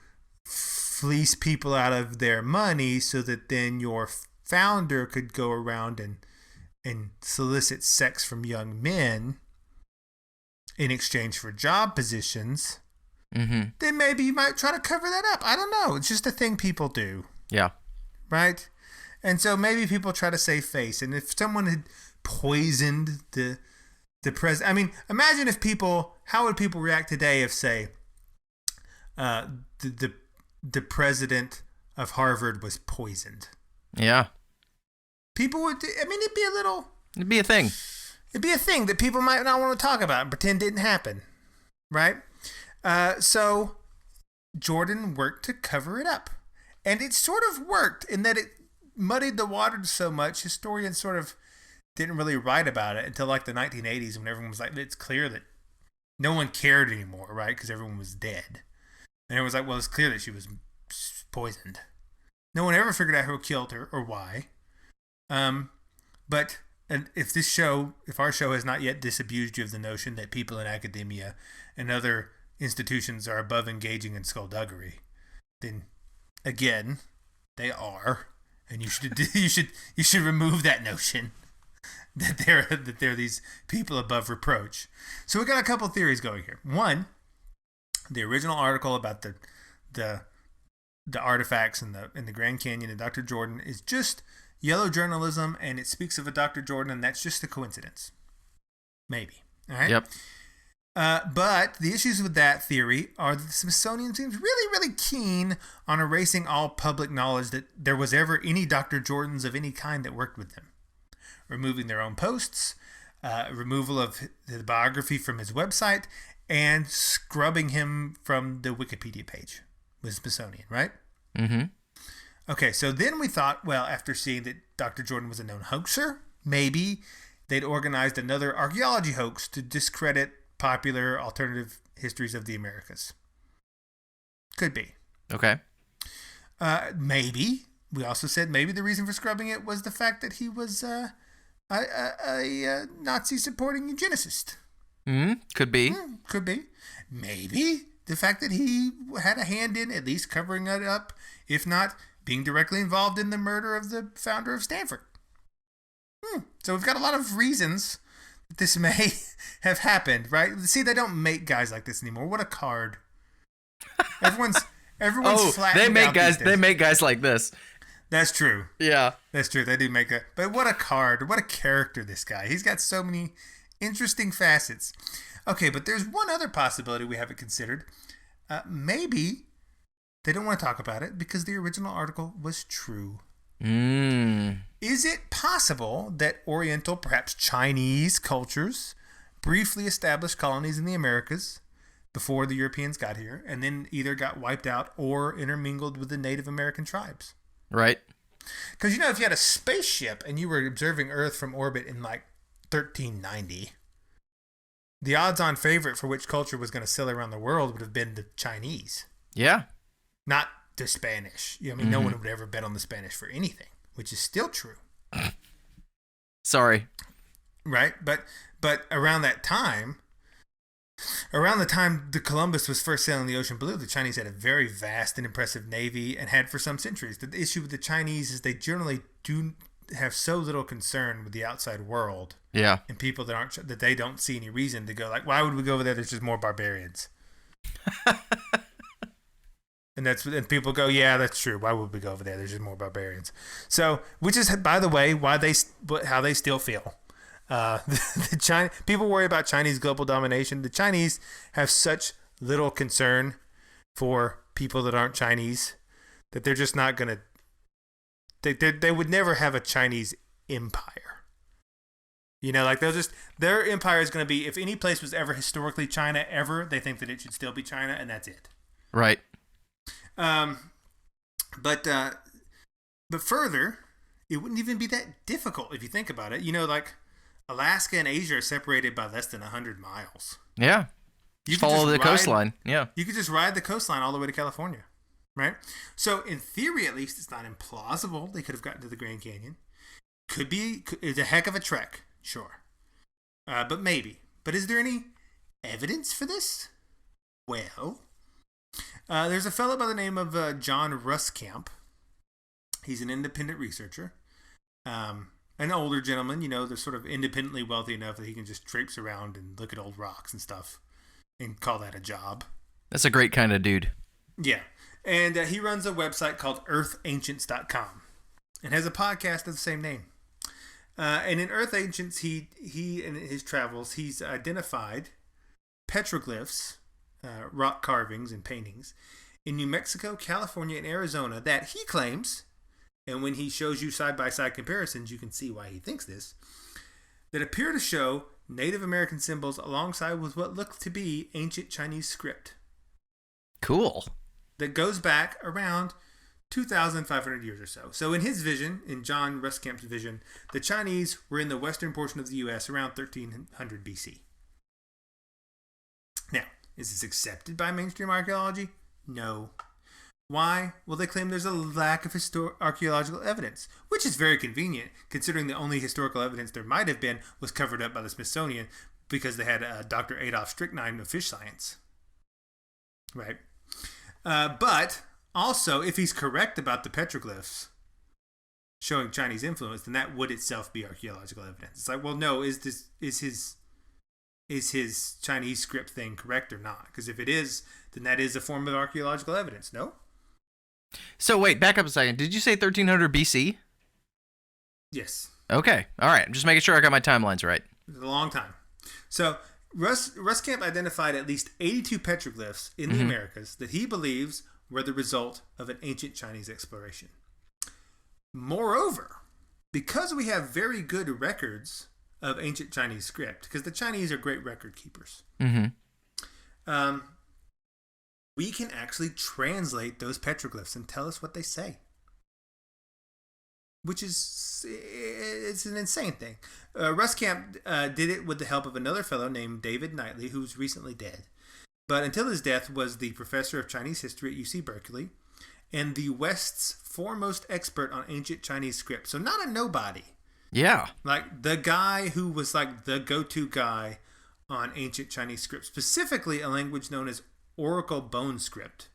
fleece people out of their money so that then your founder could go around and solicit sex from young men in exchange for job positions, then maybe you might try to cover that up. I don't know. It's just a thing people do. Yeah. Right? And so maybe people try to save face. And if someone had poisoned the president, I mean, imagine how would people react today if, say, the president of Harvard was poisoned? Yeah. People would, it'd be a thing. It'd be a thing that people might not want to talk about and pretend didn't happen. Right? So Jordan worked to cover it up. And it sort of worked in that it muddied the waters so much, historians sort of didn't really write about it until like the 1980s, when everyone was like, it's clear that no one cared anymore, right? Because everyone was dead. And everyone was like, well, it's clear that she was poisoned. No one ever figured out who killed her or why. But if our show has not yet disabused you of the notion that people in academia and other institutions are above engaging in skullduggery, then again, they are, and you should remove that notion that they're these people above reproach. So we got a couple theories going here. One, the original article about the artifacts in the Grand Canyon and Dr. Jordan is just yellow journalism, and it speaks of a Dr. Jordan, and that's just a coincidence. Maybe. All right. Yep. But the issues with that theory are that the Smithsonian seems really, really keen on erasing all public knowledge that there was ever any Dr. Jordans of any kind that worked with them. Removing their own posts, removal of the biography from his website, and scrubbing him from the Wikipedia page with Smithsonian, right? Mm-hmm. Okay, so then we thought, well, after seeing that Dr. Jordan was a known hoaxer, maybe they'd organized another archaeology hoax to discredit popular alternative histories of the Americas. Could be. Okay. Maybe. We also said maybe the reason for scrubbing it was the fact that he was a Nazi-supporting eugenicist. Could be. Could be. Maybe the fact that he had a hand in at least covering it up, if not being directly involved in the murder of the founder of Stanford. So we've got a lot of reasons that this may have happened, right? See, they don't make guys like this anymore. What a card. Everyone's flattened out these days. They make guys like this. That's true. Yeah. That's true. They do make a... But what a card. What a character, this guy. He's got so many interesting facets. Okay, but there's one other possibility we haven't considered. Maybe they don't want to talk about it because the original article was true. Is it possible that Oriental, perhaps Chinese cultures briefly established colonies in the Americas before the Europeans got here and then either got wiped out or intermingled with the Native American tribes? Right. Because, if you had a spaceship and you were observing Earth from orbit in like 1390, the odds-on favorite for which culture was going to sail around the world would have been the Chinese. Yeah. Not the Spanish. No one would ever bet on the Spanish for anything, which is still true. Sorry. Right? But around the time that Columbus was first sailing the ocean blue, the Chinese had a very vast and impressive navy and had for some centuries. The issue with the Chinese is they generally do have so little concern with the outside world. Yeah. And people that they don't see any reason to go like, why would we go over there? There's just more barbarians. And people go, yeah, that's true. Why would we go over there? There's just more barbarians. So, which is, by the way, how they still feel. People worry about Chinese global domination. The Chinese have such little concern for people that aren't Chinese that they're just not going to. They would never have a Chinese empire. Their empire is going to be, if any place was ever historically China ever, they think that it should still be China, and that's it. Right. But further, it wouldn't even be that difficult if you think about it. Alaska and Asia are separated by less than 100 miles. Yeah. You follow the coastline. Yeah. You could just ride the coastline all the way to California, right? So in theory, at least, it's not implausible they could have gotten to the Grand Canyon. It's a heck of a trek, sure. But maybe. But is there any evidence for this? Well, there's a fellow by the name of John Ruskamp. He's an independent researcher. An older gentleman, they're sort of independently wealthy enough that he can just traipse around and look at old rocks and stuff and call that a job. That's a great kind of dude. Yeah. And he runs a website called earthancients.com and has a podcast of the same name. And in Earth Ancients, he in his travels, he's identified petroglyphs, rock carvings and paintings in New Mexico, California, and Arizona that he claims, and when he shows you side-by-side comparisons, you can see why he thinks this, that appear to show Native American symbols alongside with what look to be ancient Chinese script. Cool. That goes back around 2,500 years or so. So in his vision, in John Ruskamp's vision, the Chinese were in the western portion of the U.S. around 1300 BC. Now, is this accepted by mainstream archaeology? No. Why? Well, they claim there's a lack of archaeological evidence, which is very convenient, considering the only historical evidence there might have been was covered up by the Smithsonian because they had Dr. Adolf Strychnine of fish science. Right? But also, if he's correct about the petroglyphs showing Chinese influence, then that would itself be archaeological evidence. It's like, well, no, is his Chinese script thing correct or not? Because if it is, then that is a form of archaeological evidence, no? So wait, back up a second. Did you say 1300 BC? Yes. Okay. All right. I'm just making sure I got my timelines right. It's a long time. So Ruskamp identified at least 82 petroglyphs in the Americas that he believes were the result of an ancient Chinese exploration. Moreover, because we have very good records of ancient Chinese script, because the Chinese are great record keepers, we can actually translate those petroglyphs and tell us what they say. Which is, it's an insane thing. Ruskamp did it with the help of another fellow named David Knightley, who's recently dead. But until his death was the professor of Chinese history at UC Berkeley and the West's foremost expert on ancient Chinese script. So not a nobody. Yeah. Like the guy who was like the go-to guy on ancient Chinese script, specifically a language known as Oracle Bone Script.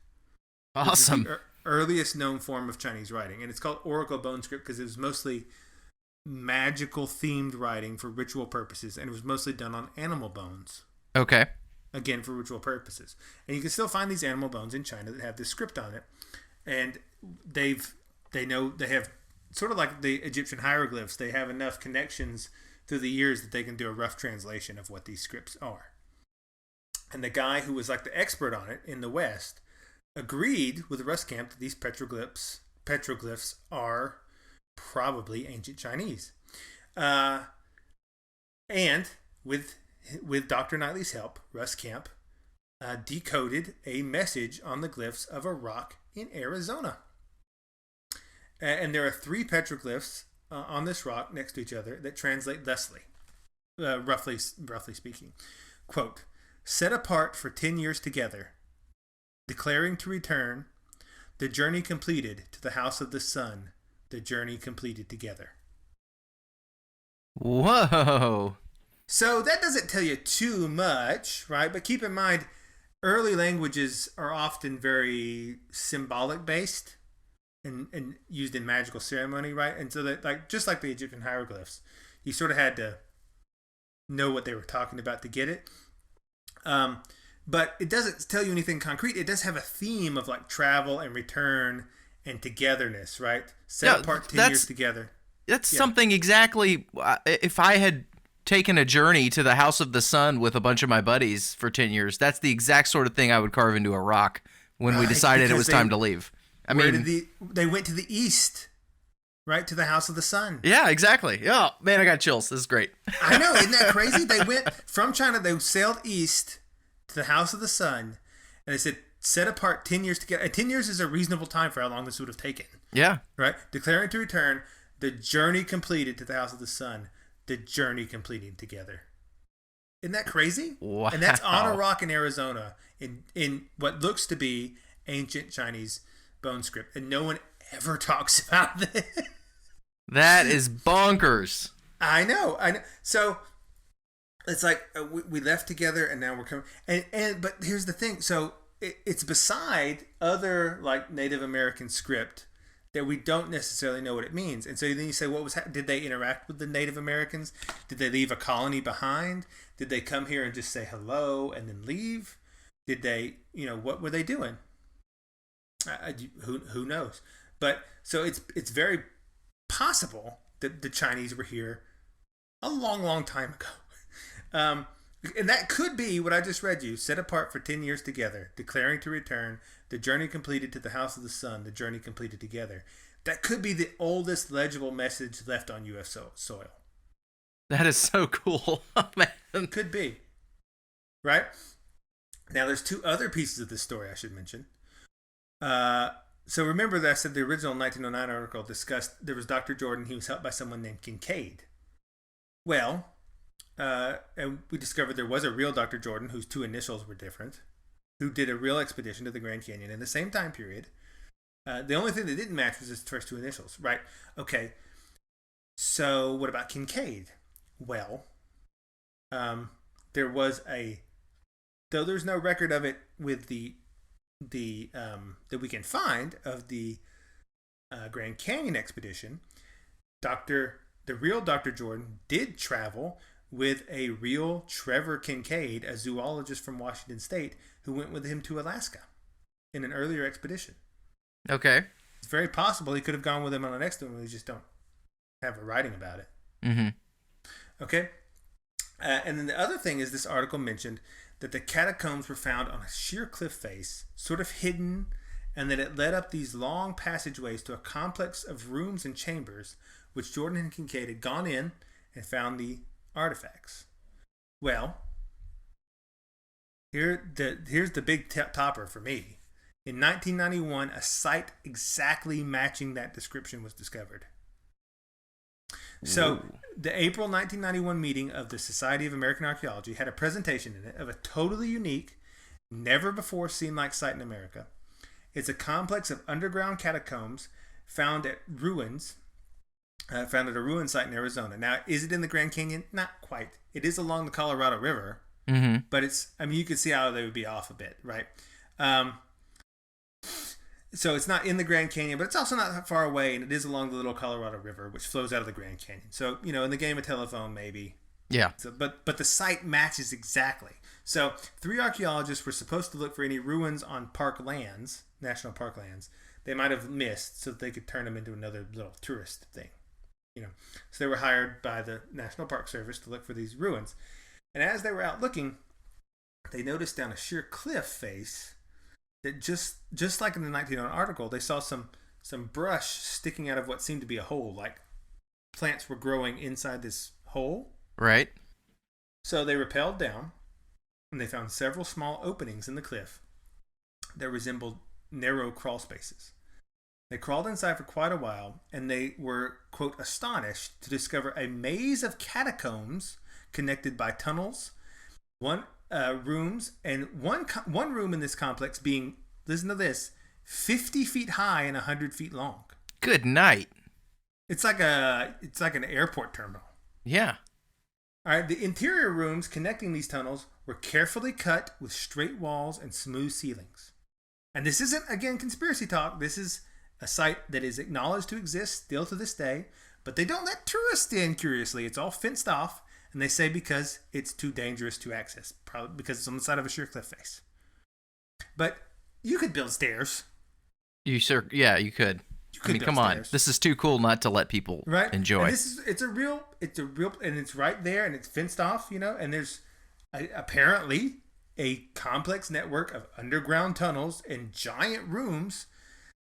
Awesome. Earliest known form of Chinese writing, and it's called Oracle Bone Script because it was mostly magical themed writing for ritual purposes, and it was mostly done on animal bones. Okay. Again, for ritual purposes. And you can still find these animal bones in China that have this script on it, and they have sort of like the Egyptian hieroglyphs. They have enough connections through the years that they can do a rough translation of what these scripts are. And the guy who was like the expert on it in the West agreed with Ruskamp that these petroglyphs are probably ancient Chinese. And with Dr. Knightley's help, Ruskamp decoded a message on the glyphs of a rock in Arizona. And there are 3 petroglyphs on this rock next to each other that translate thusly, roughly speaking. Quote, "Set apart for 10 years together, declaring to return, the journey completed to the house of the sun, the journey completed together." Whoa. So that doesn't tell you too much, right? But keep in mind, early languages are often very symbolic based and used in magical ceremony, right? And so that, like, just like the Egyptian hieroglyphs, you sort of had to know what they were talking about to get it. But it doesn't tell you anything concrete. It does have a theme of like travel and return and togetherness, right? Set apart 10 years together. That's something exactly. If I had taken a journey to the house of the sun with a bunch of my buddies for 10 years, that's the exact sort of thing I would carve into a rock when we decided it was time to leave. They went to the east, right? To the house of the sun. Yeah, exactly. Oh, man, I got chills. This is great. I know. Isn't that crazy? They went from China. They sailed east to the house of the sun, and they said, set apart 10 years together. And 10 years is a reasonable time for how long this would have taken. Yeah. Right? Declaring to return, the journey completed to the house of the sun, the journey completing together. Isn't that crazy? Wow. And that's on a rock in Arizona in what looks to be ancient Chinese bone script. And no one ever talks about this. That is bonkers. I know. So it's like we left together and now we're coming. But here's the thing. So it's beside other like Native American script that we don't necessarily know what it means. And so then you say, did they interact with the Native Americans? Did they leave a colony behind? Did they come here and just say hello and then leave? Did they, what were they doing? Who knows? But so it's very possible that the Chinese were here a long, long time ago. And that could be what I just read you. Set apart for 10 years together, declaring to return, the journey completed to the house of the sun, the journey completed together. That could be the oldest legible message left on U.S. soil. That is so cool. Oh, man. Could be. Right? Now, there's 2 other pieces of this story I should mention. So remember that I said the original 1909 article discussed, there was Dr. Jordan, he was helped by someone named Kincaid. Well, and we discovered there was a real Dr. Jordan whose 2 initials were different, who did a real expedition to the Grand Canyon in the same time period. The only thing that didn't match was his first 2 initials, right? Okay. So what about Kincaid? Well, there was though there's no record of it with the that we can find of the Grand Canyon expedition, the real Dr. Jordan did travel with a real Trevor Kincaid, a zoologist from Washington State, who went with him to Alaska in an earlier expedition. Okay. It's very possible he could have gone with him on the next one. We just don't have a writing about it. Mm-hmm. Okay. And then the other thing is this article mentioned that the catacombs were found on a sheer cliff face, sort of hidden, and that it led up these long passageways to a complex of rooms and chambers, which Jordan and Kincaid had gone in and found the artifacts. Well, here's the big topper for me. In 1991, a site exactly matching that description was discovered. So, the April 1991 meeting of the Society of American Archaeology had a presentation in it of a totally unique, never-before-seen-like site in America. It's a complex of underground catacombs found at a ruin site in Arizona. Now, is it in the Grand Canyon? Not quite. It is along the Colorado River, but you can see how they would be off a bit, right? So it's not in the Grand Canyon, but it's also not that far away, and it is along the little Colorado River, which flows out of the Grand Canyon. So, in the game of telephone, maybe. Yeah. So, but the site matches exactly. So 3 archaeologists were supposed to look for any ruins on national park lands, they might have missed so that they could turn them into another little tourist thing. So they were hired by the National Park Service to look for these ruins. And as they were out looking, they noticed down a sheer cliff face that just like in the 1901 article, they saw some brush sticking out of what seemed to be a hole, like plants were growing inside this hole. Right. So they rappelled down, and they found several small openings in the cliff that resembled narrow crawl spaces. They crawled inside for quite a while, and they were, quote, astonished to discover a maze of catacombs connected by tunnels, rooms, and one room in this complex being, listen to this, 50 feet high and 100 feet long. Good night. It's like an airport terminal. Yeah. All right, the interior rooms connecting these tunnels were carefully cut with straight walls and smooth ceilings. And this isn't, again, conspiracy talk. This is a site that is acknowledged to exist still to this day, but they don't let tourists in, curiously. It's all fenced off, and they say because it's too dangerous to access, probably because it's on the side of a sheer cliff face. But you could build stairs. You could. Come on. This is too cool not to let people enjoy. And it's a real, and it's right there, and it's fenced off, and there's apparently a complex network of underground tunnels and giant rooms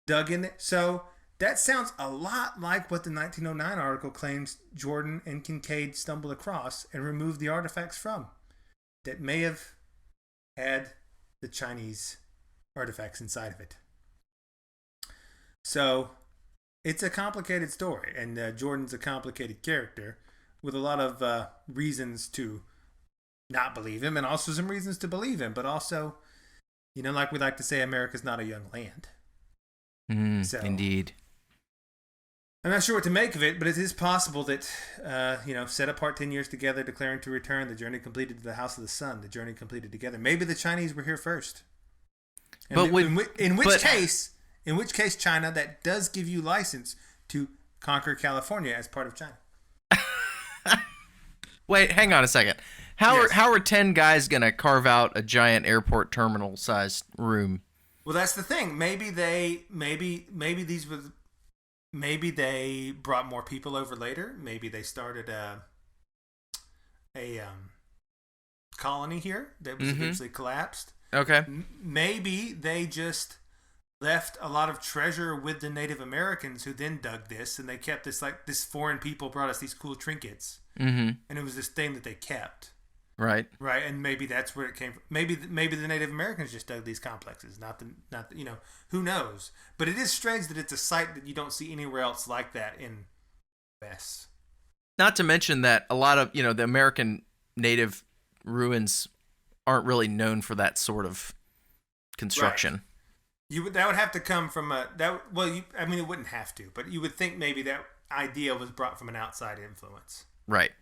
dug in. So that sounds a lot like what the 1909 article claims Jordan and Kincaid stumbled across and removed the artifacts from, that may have had the Chinese artifacts inside of it. So it's a complicated story, and Jordan's a complicated character with a lot of reasons to not believe him and also some reasons to believe him, but also, like we like to say, America's not a young land. Indeed. I'm not sure what to make of it, but it is possible that, set apart 10 years together, declaring to return, the journey completed to the house of the sun, the journey completed together. Maybe the Chinese were here first. And in which case, China, that does give you license to conquer California as part of China. Wait, hang on a second. How are 10 guys going to carve out a giant airport terminal sized room? Well, that's the thing. Maybe they brought more people over later. Maybe they started a colony here that was eventually collapsed. Okay. Maybe they just left a lot of treasure with the Native Americans who then dug this, and they kept this, like, this foreign people brought us these cool trinkets. And it was this thing that they kept. Right. And maybe that's where it came from. Maybe the Native Americans just dug these complexes, not the who knows. But it is strange that it's a site that you don't see anywhere else like that in the U.S. Not to mention that a lot of, the American native ruins aren't really known for that sort of construction. Right. That would have to come from it wouldn't have to, but you would think maybe that idea was brought from an outside influence. Right.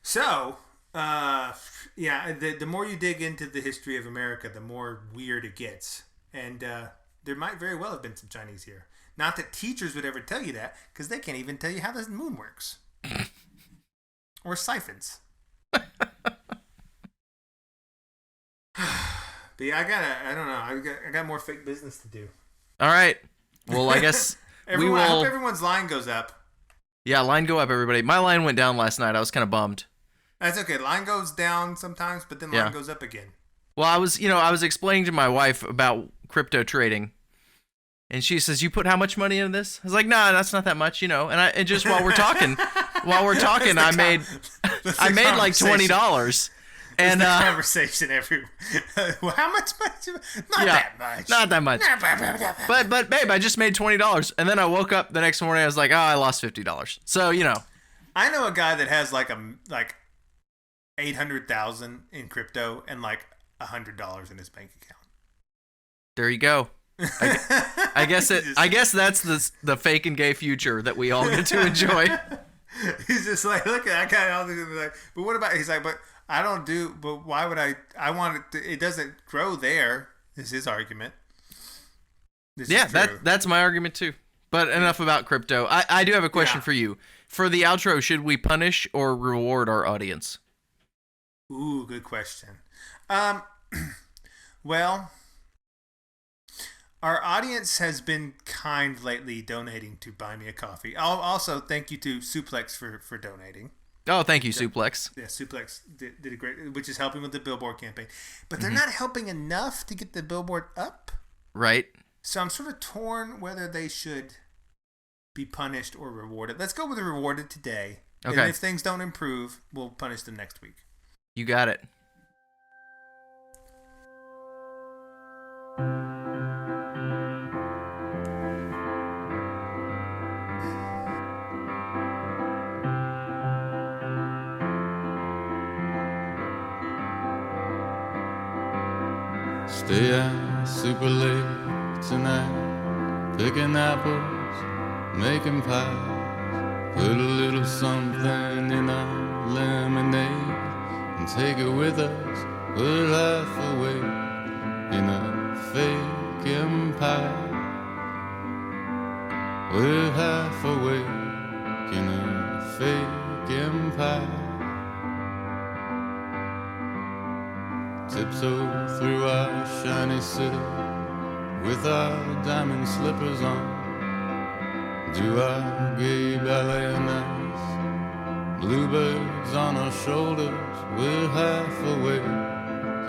So, the more you dig into the history of America, the more weird it gets. And there might very well have been some Chinese here. Not that teachers would ever tell you that, because they can't even tell you how the moon works. Or siphons. But yeah, I don't know. I got more fake business to do. All right. Well, I guess I hope everyone's line goes up. Yeah, line go up, everybody. My line went down last night. I was kind of bummed. That's okay. Line goes down sometimes, but then line goes up again. Well, I was explaining to my wife about crypto trading, and she says, "You put how much money into this?" I was like, "Nah, that's not that much, And just while we're talking, I made like $20. And conversation every. Well, how much money? Not that much. But babe, I just made $20, and then I woke up the next morning. I was like, "Oh, I lost $50." So I know a guy that has like 800,000 in crypto and like $100 in his bank account. There you go. I guess that's the fake and gay future that we all get to enjoy. He's just like, look, I got all these. Like, but what about? He's like, but I don't do. But why would I? I want it. It doesn't grow there. Is his argument? That's my argument too. But enough about crypto. I do have a question for you. For the outro, should we punish or reward our audience? Ooh, good question. Well, our audience has been kind lately, donating to Buy Me a Coffee. Also, thank you to Suplex for donating. Oh, thank you, Suplex. Yeah, Suplex did a great, which is helping with the billboard campaign. But they're not helping enough to get the billboard up. Right. So I'm sort of torn whether they should be punished or rewarded. Let's go with the rewarded today. Okay. And if things don't improve, we'll punish them next week. You got it. Stay out super late tonight, picking apples, making pies. Put a little something in our lemonade and take it with us. We're half awake in a fake empire. We're half awake in a fake empire. Tiptoe through our shiny city with our diamond slippers on. Do our gay ballet nights, bluebirds on our shoulders. We're half awake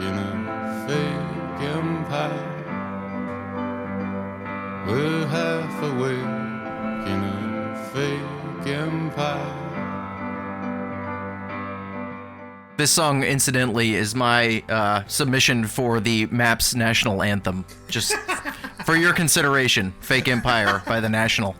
in a fake empire. We're half awake in a fake empire. This song, incidentally, is my submission for the MAPS national anthem. Just for your consideration, Fake Empire by the National.